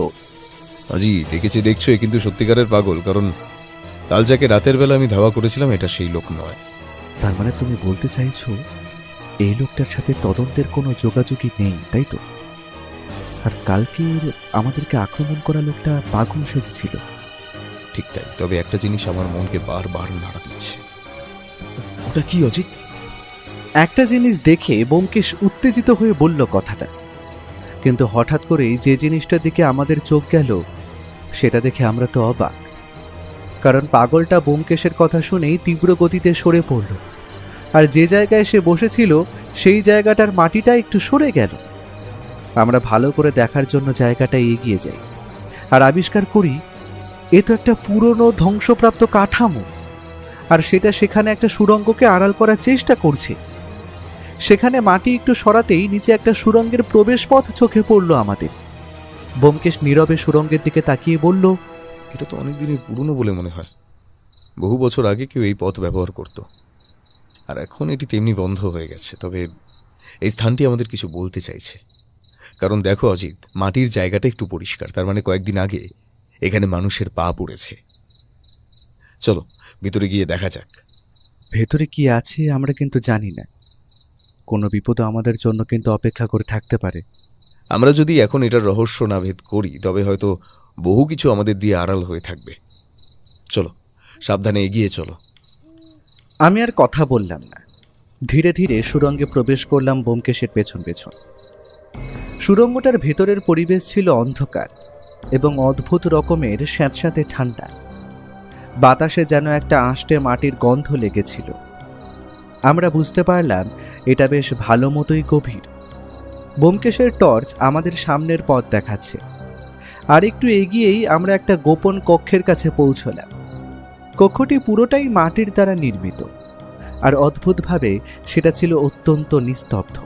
আজি, দেখেছি দেখছো, এ কিন্তু সত্যিকারের পাগল। কারণ কাল যাকে রাতের বেলা আমি ধাওয়া করেছিলাম এটা সেই লোক নয়। তার মানে তুমি বলতে চাইছো এই লোকটার সাথে তদন্তের কোনো যোগাযোগই নেই, তাই তো? আর কালকের আমাদেরকে আক্রমণ করা লোকটা পাগল সেজেছিল। ঠিক তাই, তবে একটা জিনিস আমার মনকে বারবার নাড়া দিচ্ছে। ওটা কি অজিত? একটা জিনিস দেখে ব্যোমকেশ উত্তেজিত হয়ে বলল কথাটা, কিন্তু হঠাৎ করেই যে জিনিসটার দিকে আমাদের চোখ গেল সেটা দেখে আমরা তো অবাক। কারণ পাগলটা ব্যোমকেশের কথা শুনেই তীব্র গতিতে সরে পড়ল, আর যে জায়গায় সে বসেছিল সেই জায়গাটার মাটিটা একটু সরে গেল। আমরা ভালো করে দেখার জন্য জায়গাটা এগিয়ে যাই, আর আবিষ্কার করি এ তো একটা পুরনো ধ্বংসপ্রাপ্ত কাঠামো, আর সেটা সেখানে একটা সুড়ঙ্গকে আড়াল করার চেষ্টা করছে। সেখানে মাটি একটু সরাতেই নিচে একটা সুড়ঙ্গের প্রবেশ পথ চোখে পড়ল আমাদের। ব্যোমকেশ নীরবে সুড়ঙ্গের দিকে তাকিয়ে বলল, এটা তো অনেক দিনের পুরনো বলে মনে হয়। বহু বছর আগে কেউ এই পথ ব্যবহার করত, আর এখন এটি তেমনি বন্ধ হয়ে গেছে। তবে এই স্থানটি আমাদের কিছু বলতে চাইছে। কারণ দেখো অজিত, মাটির জায়গাটা একটু পরিষ্কার, তার মানে কয়েকদিন আগে এখানে মানুষের পা পড়েছে। চলো ভিতরে গিয়ে দেখা যাক। ভেতরে কি আছে আমরা কিন্তু জানি না, কোনো বিপদ আমাদের জন্য কিন্তু অপেক্ষা করে থাকতে পারে। আমরা যদি এখন এটার রহস্য না ভেদ করি তবে হয়তো বহু কিছু আমাদের দিয়ে আড়াল হয়ে থাকবে। চলো, সাবধানে এগিয়ে চলো। আমি আর কথা বললাম না। ধীরে ধীরে সুড়ঙ্গে প্রবেশ করলাম ব্যোমকেশের পেছন পেছন। সুড়ঙ্গটার ভেতরের পরিবেশ ছিল অন্ধকার এবং অদ্ভুত রকমের স্যাঁতস্যাঁতে ঠান্ডা। বাতাসে যেন একটা আঁশটে মাটির গন্ধ লেগেছিল। আমরা বুঝতে পারলাম এটা বেশ ভালো মতোই গভীর। ব্যোমকেশের টর্চ আমাদের সামনের পথ দেখাচ্ছে। আর একটু এগিয়েই আমরা একটা গোপন কক্ষের কাছে পৌঁছলাম। কক্ষটি পুরোটাই মাটির দ্বারা নির্মিত, আর অদ্ভুতভাবে সেটা ছিল অত্যন্ত নিস্তব্ধ।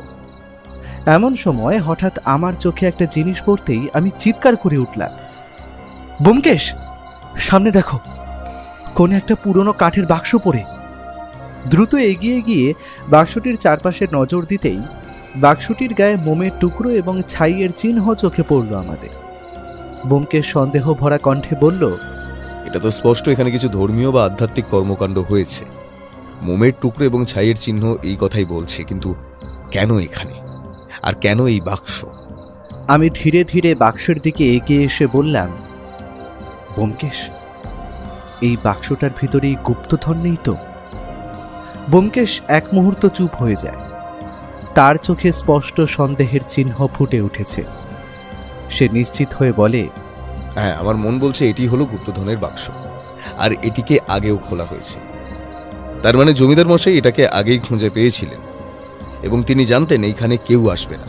এমন সময় হঠাৎ আমার চোখে একটা জিনিস পড়তেই আমি চিৎকার করে উঠলাম, ব্যোমকেশ, সামনে দেখো, কোন একটা পুরনো কাঠের বাক্স পড়ে। দ্রুত এগিয়ে গিয়ে বাক্সটির চারপাশে নজর দিতেই বাক্সটির গায়ে মোমের টুকরো এবং ছাইয়ের চিহ্ন চোখে পড়ল আমাদের। ব্যোমকেশ সন্দেহ ভরা কণ্ঠে বলল, এটা তো স্পষ্ট এখানে কিছু ধর্মীয় বা আধ্যাত্মিক কর্মকাণ্ড হয়েছে। মোমের টুকরো এবং ছাইয়ের চিহ্ন এই কথাই বলছে, কিন্তু কেন এখানে, আর কেন এই বাক্স? আমি ধীরে ধীরে বাক্সের দিকে এগিয়ে এসে বললাম, ব্যোমকেশ, এই বাক্সটার ভিতরেই গুপ্তধন নেই তো? ব্যোমকেশ এক মুহূর্ত চুপ হয়ে যায়। তার চোখে স্পষ্ট সন্দেহের চিহ্ন ফুটে উঠেছে। সে নিশ্চিত হয়ে বলে, হ্যাঁ, আমার মন বলছে এটি হলো গুপ্তধনের বাক্স, আর এটিকে আগেও খোলা হয়েছে। তার মানে জমিদার মশাই এটাকে আগেই খুঁজে পেয়েছিলেন এবং তিনি জানতেন এইখানে কেউ আসবে না,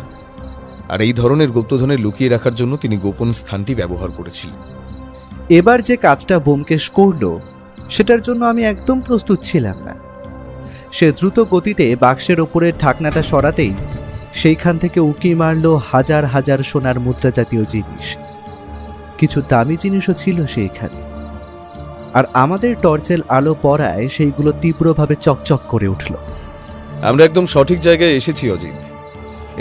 আর এই ধরনের গুপ্তধনের লুকিয়ে রাখার জন্য তিনি গোপন স্থানটি ব্যবহার করেছিলেন। এবার যে কাজটা ব্যোমকেশ করল সেটার জন্য আমি একদম প্রস্তুত ছিলাম না। সে দ্রুত গতিতে বাক্সের ওপরের ঢাকনাটা সরাতেই সেইখান থেকে উকি মারল হাজার হাজার সোনার মুদ্রা জাতীয় জিনিস। কিছু দামি জিনিসও ছিল সেইখানে, আর আমাদের টর্চের আলো পড়ায় সেইগুলো তীব্রভাবে চকচক করে উঠল। আমরা একদম সঠিক জায়গায় এসেছি অজিত।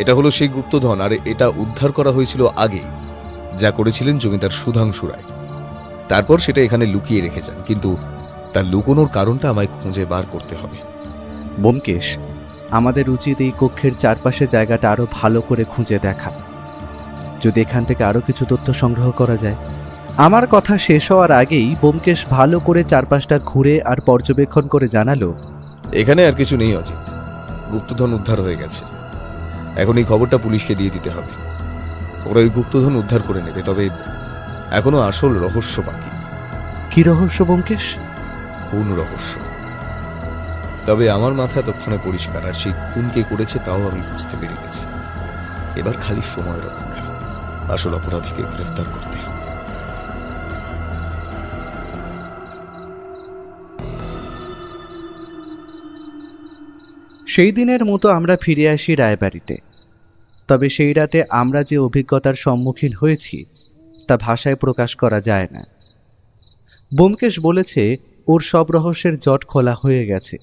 এটা হলো সেই গুপ্তধন, আর এটা উদ্ধার করা হয়েছিল আগেই, যা করেছিলেন জমিদার সুধাংশু রায়। তারপর সেটা এখানে লুকিয়ে রেখে যান, কিন্তু তার লুকোনোর কারণটা আমায় খুঁজে বার করতে হবে। ব্যোমকেশ, আমাদের উচিত এই কক্ষের চারপাশে জায়গাটা আরো ভালো করে খুঁজে দেখা, যদি এখান থেকে আরো কিছু তথ্য সংগ্রহ করা যায়। আমার কথা শেষ হওয়ার আগেই ব্যোমকেশ ভালো করে চারপাশটা ঘুরে আর পর্যবেক্ষণ করে জানালো, এখানে আর কিছু নেই অজিত, গুপ্তধন উদ্ধার হয়ে গেছে। এখন এই খবরটা পুলিশকে দিয়ে দিতে হবে, ওরা ওই গুপ্তধন উদ্ধার করে নেবে। তবে এখনো আসল রহস্য বাকি। কি রহস্য ব্যোমকেশ? খুন রহস্য। তবে আমার মাথা এতক্ষণে পরিষ্কার, আর সেই খুন কে করেছে তাও আমি বুঝতে পেরে গেছি। এবার খালি সময়ের অপেক্ষা আসল অপরাধীকে গ্রেফতার করতে। সেই দিনের মতো আমরা ফিরে আসি রায়বাড়িতে। তবে সেই রাতে আমরা যে অভিজ্ঞতার সম্মুখীন হয়েছি তা ভাষায় প্রকাশ করা যায় না। ব্যোমকেশ বলেছে ওর সব রহস্যের জট খোলা হয়ে গেছে,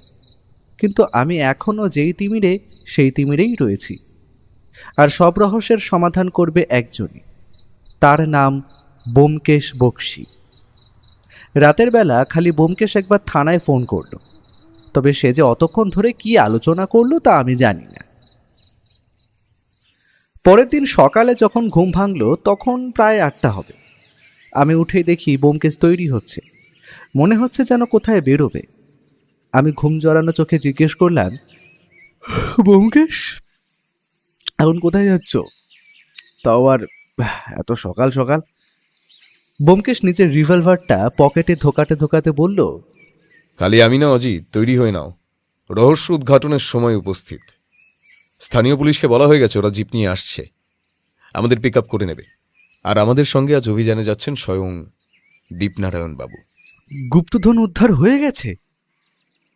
কিন্তু আমি এখনও যেই তিমিরে সেই তিমিরেই রয়েছি। আর সব রহস্যের সমাধান করবে একজনই, তার নাম ব্যোমকেশ বক্সী। রাতের বেলা খালি ব্যোমকেশ একবার থানায় ফোন করলো, তবে সে যে অতক্ষণ ধরে কি আলোচনা করলো তা আমি জানি না। পরের দিন সকালে যখন ঘুম ভাঙলো তখন প্রায় 8টা হবে। আমি উঠেই দেখি ব্যোমকেশ তৈরি হচ্ছে, মনে হচ্ছে যেন কোথায় বেরোবে। আমি ঘুম জড়ানো চোখে জিজ্ঞেস করলাম, ব্যোমকেশ, এখন কোথায় যাচ্ছ? তাও আর এত সকাল সকাল? ব্যোমকেশ নিজের রিভলভারটা পকেটে ধোকাতে ধোকাতে বলল, খালি আমি না অজিত, তৈরি হয়ে নাও, রহস্য উদ্ঘাটনের সময় উপস্থিত। স্থানীয় পুলিশকে বলা হয়ে গেছে, ওরা জিপ নিয়ে আসছে, আমাদের পিক আপ করে নেবে। আর আমাদের সঙ্গে আজ অভিযানে যাচ্ছেন স্বয়ং দীপনারায়ণ বাবু। গুপ্তধন উদ্ধার হয়ে গেছে?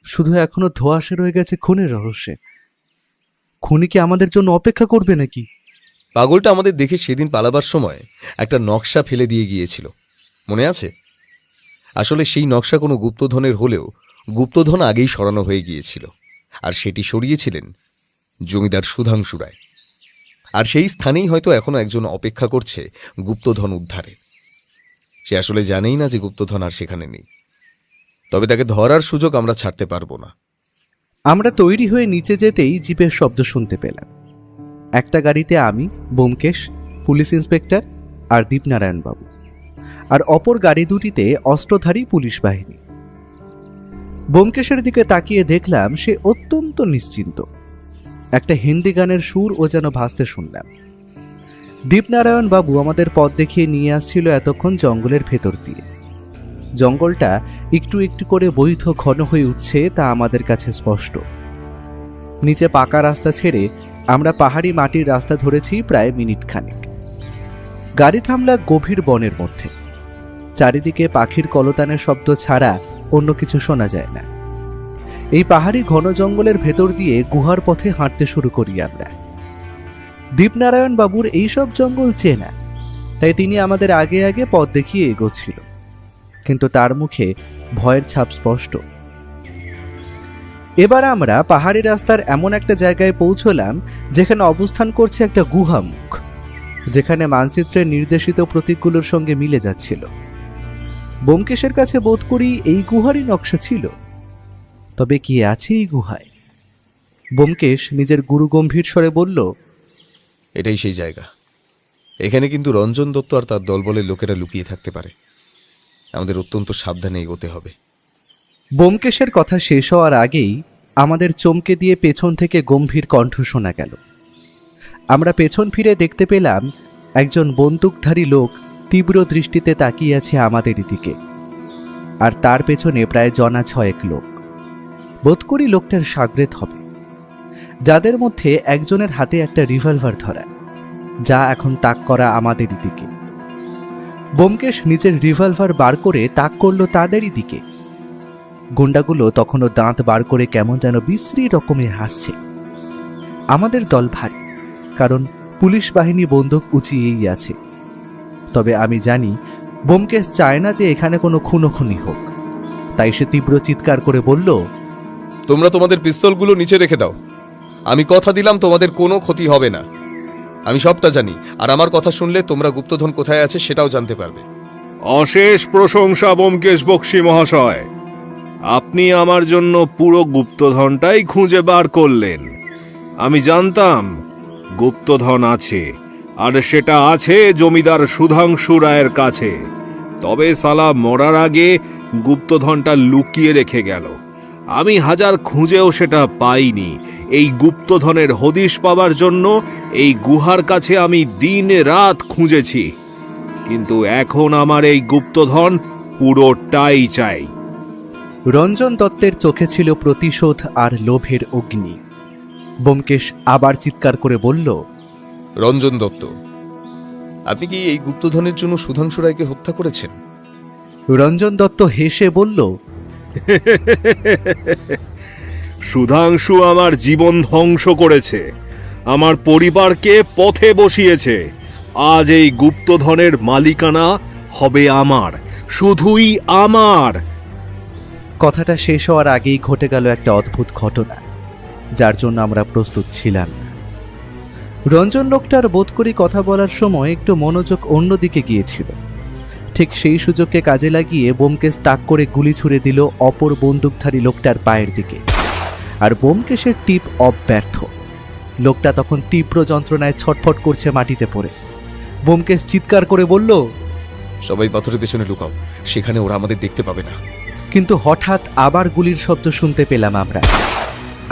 শুধু এখনো ধোঁয়াশে রয়ে গেছে খুনের রহস্যে। খুনি কি আমাদের জন্য অপেক্ষা করবে নাকি? পাগলটা আমাদের দেখে সেদিন পালাবার সময় একটা নকশা ফেলে দিয়ে গিয়েছিল, মনে আছে? আসলে সেই নকশা কোনো গুপ্তধনের হলেও গুপ্তধন আগেই সরানো হয়ে গিয়েছিল, আর সেটি সরিয়েছিলেন জমিদার সুধাংশু রায়। আর সেই স্থানেই হয়তো এখনো একজন অপেক্ষা করছে গুপ্তধন উদ্ধারে। সে আসলে জানেই না যে গুপ্তধন আর সেখানে নেই, তবে তাকে ধরার সুযোগ আমরা ছাড়তে পারবো না। আমরা তৈরি হয়ে নিচে যেতেই জিপের শব্দ শুনতে পেলাম। একটা গাড়িতে আমি, ব্যোমকেশ, পুলিশ ইন্সপেক্টর আর দীপনারায়ণ বাবু, আর অপর গাড়ি দুটিতে অস্ত্রধারী পুলিশ বাহিনী। ব্যোমকেশের দিকে তাকিয়ে দেখলাম সে অত্যন্ত নিশ্চিন্ত। একটা হিন্দি গানের সুর ও যেন ভাসতে শুনলাম। দীপনারায়ণ বাবু আমাদের পথ দেখিয়ে নিয়ে আসছিল এতক্ষণ জঙ্গলের ভেতর দিয়ে। জঙ্গলটা একটু একটু করে বৈধ ঘন হয়ে উঠছে, তা আমাদের কাছে স্পষ্ট। নিচে পাকা রাস্তা ছেড়ে আমরা পাহাড়ি মাটির রাস্তা ধরেছি প্রায় মিনিট খানেক। গাড়ি থামলা গভীর বনের মধ্যে। চারিদিকে পাখির কলতানের শব্দ ছাড়া অন্য কিছু শোনা যায় না। এই পাহাড়ি ঘন জঙ্গলের ভেতর দিয়ে গুহার পথে হাঁটতে শুরু করি আমরা। দীপনারায়ণ বাবুর এইসব জঙ্গল চেনা, তাই তিনি আমাদের আগে আগে পথ দেখিয়ে এগোচ্ছিল, কিন্তু তার মুখে ভয়ের ছাপ স্পষ্ট। এবার আমরা পাহাড়ি রাস্তার এমন একটা জায়গায় পৌঁছলাম যেখানে অবস্থান করছে একটা গুহামুখ, যেখানে মানচিত্রের নির্দেশিত প্রতীকগুলোর সঙ্গে মিলে যাচ্ছিল। ব্যোমকেশের কাছে বোধ করি এই গুহারই নকশা ছিল। তবে কি আছে এই গুহায়? ব্যোমকেশ নিজের গুরুগম্ভীর স্বরে বলল, এটাই সেই জায়গা। এখানে কিন্তু রঞ্জন দত্ত আর তার দলবলের লোকেরা লুকিয়ে থাকতে পারে। আমাদের অত্যন্ত সাবধানে এগোতে হবে। ব্যোমকেশের কথা শেষ হওয়ার আগেই আমাদের চমকে দিয়ে পেছন থেকে গম্ভীর কণ্ঠ শোনা গেল। আমরা পেছন ফিরে দেখতে পেলাম একজন বন্দুকধারী লোক তীব্র দৃষ্টিতে তাকিয়ে আছে আমাদের দিকে, আর তার পেছনে প্রায় জনা 6 লোক। বোধ করি লোকটার সাগরেদ হবে, যাদের মধ্যে একজনের হাতে একটা রিভলভার ধরা, যা এখন তাক করা আমাদের দিকে। ব্যোমকেশ নিজের রিভলভার বার করে তাক করলো তাদেরই দিকে। গুন্ডাগুলো তখনও দাঁত বার করে কেমন যেন বিশ্রী রকমের হাসছে। আমাদের দল ভারী, কারণ পুলিশ বাহিনী বন্দুক উঁচিয়েই আছে। তবে আমি জানি ব্যোমকেশ চায় না যে এখানে কোনো খুনোখুনি হোক, তাই সে তীব্র চিৎকার করে বলল, তোমরা তোমাদের পিস্তলগুলো নিচে রেখে দাও। আমি কথা দিলাম তোমাদের কোনো ক্ষতি হবে না। আমি সবটা জানি, আর আমার কথা শুনলে তোমরা গুপ্তধন কোথায় আছে সেটাও জানতে পারবে। অশেষ প্রশংসা ব্যোমকেশ বক্সী মহাশয়। আপনি আমার জন্য পুরো গুপ্তধনটাই খুঁজে বার করলেন। আমি জানতাম গুপ্তধন আছে, আর সেটা আছে জমিদার সুধাংশু রায়ের কাছে। তবে সালা মরার আগে গুপ্তধনটা লুকিয়ে রেখে গেল। আমি হাজার খুঁজেও সেটা পাইনি। এই গুপ্তধনের হদিশ পাবার জন্য এই গুহার কাছে আমি দিন রাত খুঁজেছি, কিন্তু এখন আমার এই গুপ্তধন পুরোটাই চাই। রঞ্জন দত্তের চোখে ছিল প্রতিশোধ আর লোভের অগ্নি। ব্যোমকেশ আবার চিৎকার করে বলল, রঞ্জন দত্ত, আপনি কি এই গুপ্তধনের জন্য সুধাংশু রায়কে হত্যা করেছেন? রঞ্জন দত্ত হেসে বলল, সুধাংশু আমার জীবন ধ্বংস করেছে, আমার পরিবারকে পথে বসিয়েছে। আজ এই গুপ্তধনের মালিকানা হবে আমার, শুধুই আমার। কথাটা শেষ হওয়ার আগেই ঘটে গেল একটা অদ্ভুত ঘটনা, যার জন্য আমরা প্রস্তুত ছিলাম না। রঞ্জন লোকটার বোধ করি কথা বলার সময় একটু মনোযোগ অন্যদিকে গিয়েছিল। ঠিক সেই সুযোগকে কাজে লাগিয়ে ব্যোমকেশ তাক করে গুলি ছুড়ে দিল অপর বন্দুকধারী লোকটার পায়ের দিকে, আর ব্যোমকেশের টিপ অব্যর্থ। লোকটা তখন তীব্র যন্ত্রণায় ছটফট করছে মাটিতে পড়ে। ব্যোমকেশ চিৎকার করে বলল, সবাই পাথরের পেছনে লুকাও, সেখানে ওরা আমাদের দেখতে পাবে না। কিন্তু হঠাৎ আবার গুলির শব্দ শুনতে পেলাম আমরা,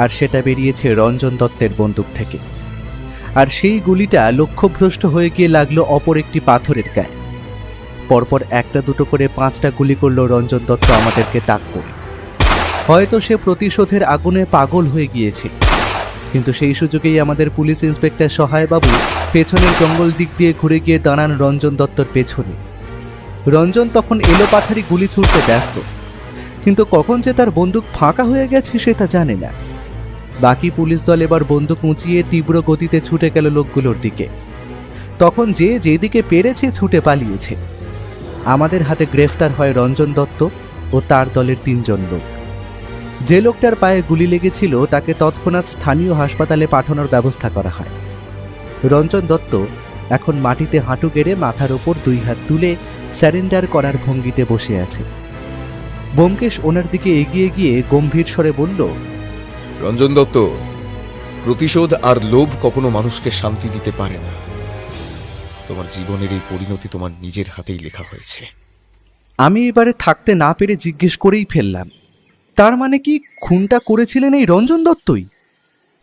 আর সেটা বেরিয়েছে রঞ্জন দত্তের বন্দুক থেকে। আর সেই গুলিটা লক্ষ্যভ্রষ্ট হয়ে গিয়ে লাগলো অপর একটি পাথরের গায়ে। পরপর একটা দুটো করে 5টা গুলি করলো রঞ্জন দত্ত আমাদেরকে তাক করে। হয়তো সে প্রতিশোধের আগুনে পাগল হয়ে গিয়েছে, কিন্তু সেই সুযোগেই আমাদের পুলিশ ইন্সপেক্টর সহায়বাবু পেছনের জঙ্গল দিক দিয়ে ঘুরে গিয়ে দাঁড়ান রঞ্জন দত্তর পেছনে। রঞ্জন তখন এলোপাথারি গুলি ছুড়তে ব্যস্ত, কিন্তু কখন যে তার বন্দুক ফাঁকা হয়ে গেছে সেটা জানে না। বাকি পুলিশ দল এবার বন্দুক উঁচিয়ে তীব্র গতিতে ছুটে গেল লোকগুলোর দিকে। তখন যে যেদিকে পেরেছে ছুটে পালিয়েছে। আমাদের হাতে গ্রেফতার হয় রঞ্জন দত্ত ও তার দলের 3 জন লোক। যে লোকটার পায়ে গুলি লেগেছিল তাকে তৎক্ষণাৎ স্থানীয় হাসপাতালে পাঠানোর ব্যবস্থা করা হয়। রঞ্জন দত্ত এখন মাটিতে হাঁটু গেড়ে মাথার ওপর 2 হাত তুলে স্যারেন্ডার করার ভঙ্গিতে বসে আছে। ব্যোমকেশ ওনার দিকে এগিয়ে গিয়ে গম্ভীর স্বরে বলল, রঞ্জন দত্ত, প্রতিশোধ আর লোভ কখনো মানুষকে শান্তি দিতে পারে না। তোমার জীবনের এই পরিণতি তোমার নিজের হাতেই লেখা হয়েছে। আমি এবারে থাকতে না পেরে জিজ্ঞেস করেই ফেললাম, তার মানে কি খুনটা করেছিলেন এই রঞ্জন দত্তই?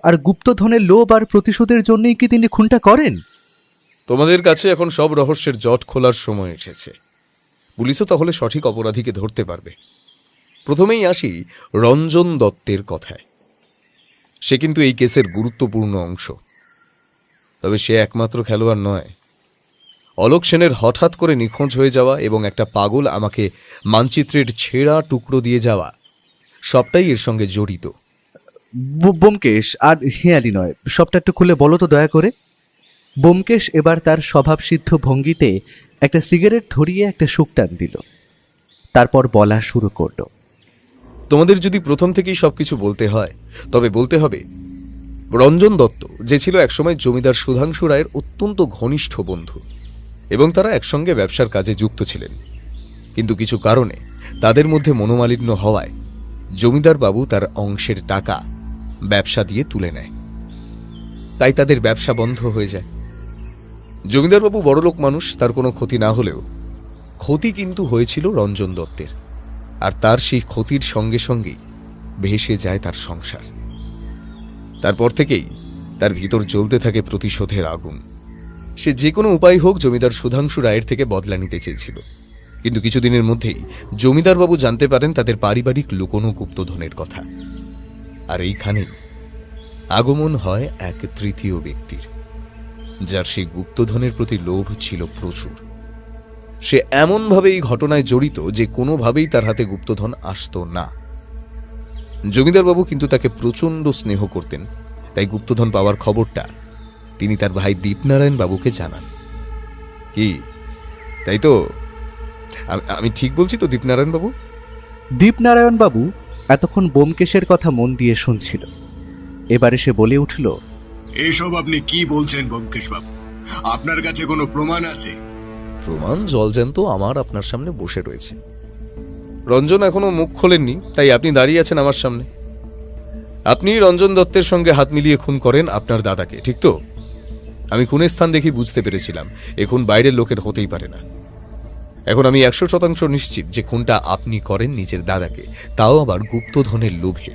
আর গুপ্তধনের লোভ আর প্রতিশোধের জন্যই কি তিনি খুনটা করেন? তোমাদের কাছে এখন সব রহস্যের জট খোলার সময় এসেছে। পুলিশও তাহলে সঠিক অপরাধীকে ধরতে পারবে। প্রথমেই আসি রঞ্জন দত্তের কথায়। সে কিন্তু এই কেসের গুরুত্বপূর্ণ অংশ। তবে সে একমাত্র খেলোয়াড় নয়। অলোক সেনের হঠাৎ করে নিখোঁজ হয়ে যাওয়া এবং একটা পাগল আমাকে মানচিত্রের ছেঁড়া টুকরো দিয়ে যাওয়া, সবটাই এর সঙ্গে জড়িত। ব্যোমকেশ, আর হেয়ালি নয়, সবটা একটু খুলে বলো তো দয়া করে। ব্যোমকেশ এবার তার স্বভাবসিদ্ধ ভঙ্গিতে একটা সিগারেট ধরিয়ে একটা শুকটান দিল। তারপর বলা শুরু করল। তোমাদের যদি প্রথম থেকেই সবকিছু বলতে হয়, তবে বলতে হবে রঞ্জন দত্ত, যে ছিল একসময় জমিদার সুধাংশু রায়ের অত্যন্ত ঘনিষ্ঠ বন্ধু, এবং তারা একসঙ্গে ব্যবসার কাজে যুক্ত ছিলেন। কিন্তু কিছু কারণে তাদের মধ্যে মনোমালিন্য হওয়ায় জমিদার বাবু তার অংশের টাকা ব্যবসা দিয়ে তুলে নেয়। তাই তাদের ব্যবসা বন্ধ হয়ে যায়। জমিদারবাবু বড়লোক মানুষ, তার কোনো ক্ষতি না হলেও ক্ষতি কিন্তু হয়েছিল রঞ্জন দত্তের। আর তার সেই ক্ষতির সঙ্গে সঙ্গেই ভেসে যায় তার সংসার। তারপর থেকেই তার ভিতর জ্বলতে থাকে প্রতিশোধের আগুন। সে যে কোনো উপায় হোক জমিদার সুধাংশু রায়ের থেকে বদলা নিতে চেয়েছিল। কিন্তু কিছুদিনের মধ্যেই জমিদারবাবু জানতে পারেন তাদের পারিবারিক লুকোনো গুপ্তধনের কথা। আর এইখানেই আগমন হয় এক তৃতীয় ব্যক্তির, যার সেই গুপ্তধনের প্রতি লোভ ছিল প্রচুর। সে এমনভাবে এই ঘটনায় জড়িত যে কোনোভাবেই তার হাতে গুপ্তধন আসত না। জমিদারবাবু কিন্তু তাকে প্রচণ্ড স্নেহ করতেন, তাই গুপ্তধন পাওয়ার খবরটা তিনি তার ভাই দীপনারায়ণ বাবুকে জানান। কি তাই তো? আমি ঠিক বলছি তো দীপনারায়ণ বাবু? দীপনারায়ণ বাবু এতক্ষণ ব্যোমকেশের কথা মন দিয়ে শুনছিল। এবারে সে বলে উঠল, এসব আপনি কি বলছেন ব্যোমকেশ বাবু? আপনার কাছে কোনো প্রমাণ আছে? প্রমাণ জলজ্যান্ত আমার আপনার সামনে বসে রয়েছে। রঞ্জন এখনো মুখ খোলেননি, তাই আপনি দাঁড়িয়ে আছেন আমার সামনে। আপনি রঞ্জন দত্তের সঙ্গে হাত মিলিয়ে খুন করেন আপনার দাদাকে, ঠিক তো? আমি খুনের স্থান দেখি বুঝতে পেরেছিলাম এ খুন বাইরের লোকের হতেই পারে না। এখন আমি 100% নিশ্চিত যে খুনটা আপনি করেন নিজের দাদাকে, তাও আবার গুপ্তধনের লোভে।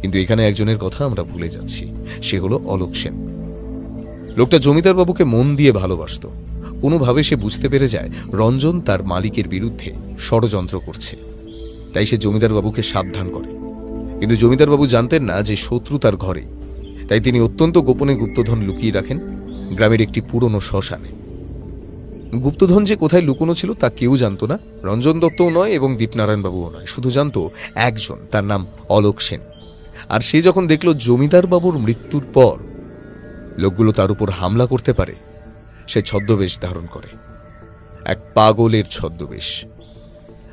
কিন্তু এখানে একজনের কথা আমরা ভুলে যাচ্ছি, সে হলো অলোক সেন। লোকটা জমিদার বাবুকে মন দিয়ে ভালোবাসত। কোনোভাবে সে বুঝতে পেরে যায় রঞ্জন তার মালিকের বিরুদ্ধে ষড়যন্ত্র করছে, তাই সে জমিদার বাবুকে সাবধান করে। কিন্তু জমিদার বাবু জানতেন না যে শত্রু তার ঘরে, তাই তিনি অত্যন্ত গোপনে গুপ্তধন লুকিয়ে রাখেন গ্রামের একটি পুরনো শ্মশানে। গুপ্তধন যে কোথায় লুকোনো ছিল তা কেউ জানত না, রঞ্জন দত্তও নয় এবং দীপনারায়ণ বাবুও নয়। শুধু জানত একজন, তার নাম অলোক সেন। আর সে যখন দেখল জমিদার বাবুর মৃত্যুর পর লোকগুলো তার উপর হামলা করতে পারে, সে ছদ্মবেশ ধারণ করে, এক পাগলের ছদ্মবেশ।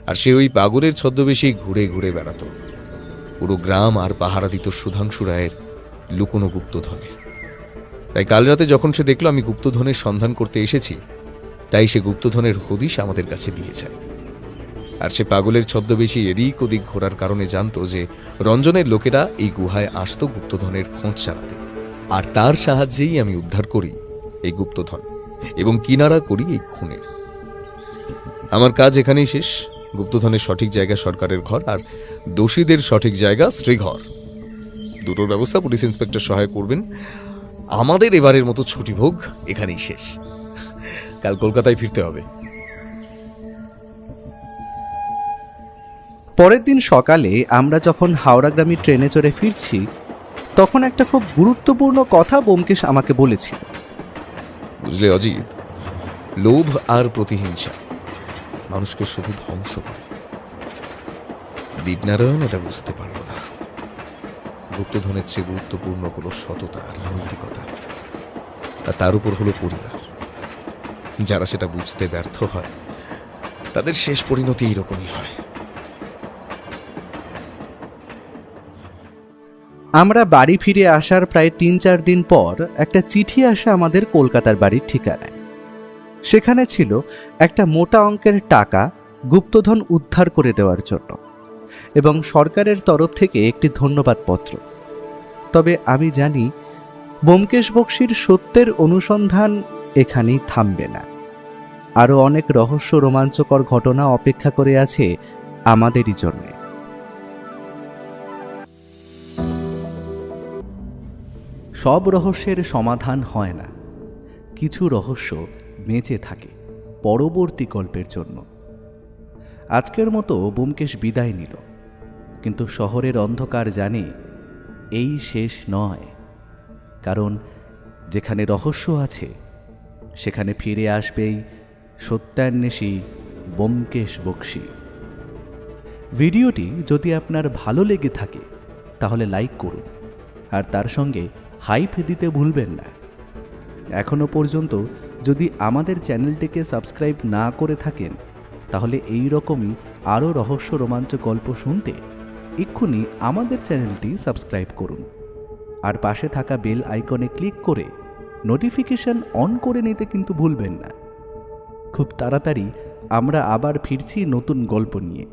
আর সে ওই পাগলের ছদ্মবেশেই ঘুরে ঘুরে বেড়াত, পুরো গ্রাম আর পাহারা দিত সুধাংশু রায়ের লুকোনো গুপ্তধনের। তাই কাল রাতে যখন সে দেখল আমি গুপ্তধনের সন্ধান করতে এসেছি, তাই সে গুপ্তধনের হদিশ আমাদের কাছে দিয়ে যায়। আর সে পাগলের ছদ্মবেশী এদিক ওদিক ঘোরার কারণে জানত যে রঞ্জনের লোকেরা এই গুহায় আসত গুপ্তধনের খোঁজ চালাতে। আর তার সাহায্যেই আমি উদ্ধার করি এই গুপ্তধন এবং কিনারা করি এই খুনের। আমার কাজ এখানেই শেষ। গুপ্তধনের সঠিক জায়গা সরকারের ঘর, আর দোষীদের সঠিক জায়গা শ্রীঘর। দুটোর ব্যবস্থা পুলিশ ইন্সপেক্টর সহায় করবেন। আমাদের এবারের মতো ছুটিভোগ এখানেই শেষ। কাল কলকাতায় ফিরতে হবে। পরের দিন সকালে আমরা যখন হাওড়াগ্রামী ট্রেনে চড়ে ফিরছি, তখন একটা খুব গুরুত্বপূর্ণ কথা ব্যোমকেশ আমাকে বলেছিল। বুঝলে অজিত, লোভ আর প্রতিহিংসা মানুষকে শুধু ধ্বংস করে। দীপনারায়ণ এটা বুঝতে পারল না। গুপ্তধনের চেয়ে গুরুত্বপূর্ণ হলো সততা আর নৈতিকতা, আর তার উপর হলো পরিবার। যারা সেটা বুঝতে ব্যর্থ হয় তাদের শেষ পরিণতি এইরকমই হয়। আমরা বাড়ি ফিরে আসার প্রায় 3-4 দিন পর একটা চিঠি আসে আমাদের কলকাতার বাড়ির ঠিকানায়। সেখানে ছিল একটা মোটা অঙ্কের টাকা গুপ্তধন উদ্ধার করে দেওয়ার জন্য এবং সরকারের তরফ থেকে একটি ধন্যবাদ পত্র। তবে আমি জানি ব্যোমকেশ বক্সীর সত্যের অনুসন্ধান এখানেই থামবে না। আরও অনেক রহস্য রোমাঞ্চকর ঘটনা অপেক্ষা করে আছে আমাদেরই জন্যে। সব রহস্যের সমাধান হয় না, কিছু রহস্য বেঁচে থাকে পরবর্তী গল্পের জন্য। আজকের মতো ব্যোমকেশ বিদায় নিল, কিন্তু শহরের অন্ধকার জানে এই শেষ নয়, কারণ যেখানে রহস্য আছে সেখানে ফিরে আসবেই সত্যান্বেষী ব্যোমকেশ বক্সী। ভিডিওটি যদি আপনার ভালো লেগে থাকে তাহলে লাইক করুন, আর তার সঙ্গে হাইপ দিতে ভুলবেন না। এখনও পর্যন্ত যদি আমাদের চ্যানেলটিকে সাবস্ক্রাইব না করে থাকেন তাহলে এই রকমই আরও রহস্য রোমাঞ্চ গল্প শুনতে এক্ষুনি আমাদের চ্যানেলটি সাবস্ক্রাইব করুন, আর পাশে থাকা বেল আইকনে ক্লিক করে নোটিফিকেশন অন করে নিতে কিন্তু ভুলবেন না। খুব তাড়াতাড়ি আমরা আবার ফিরছি নতুন গল্প নিয়ে।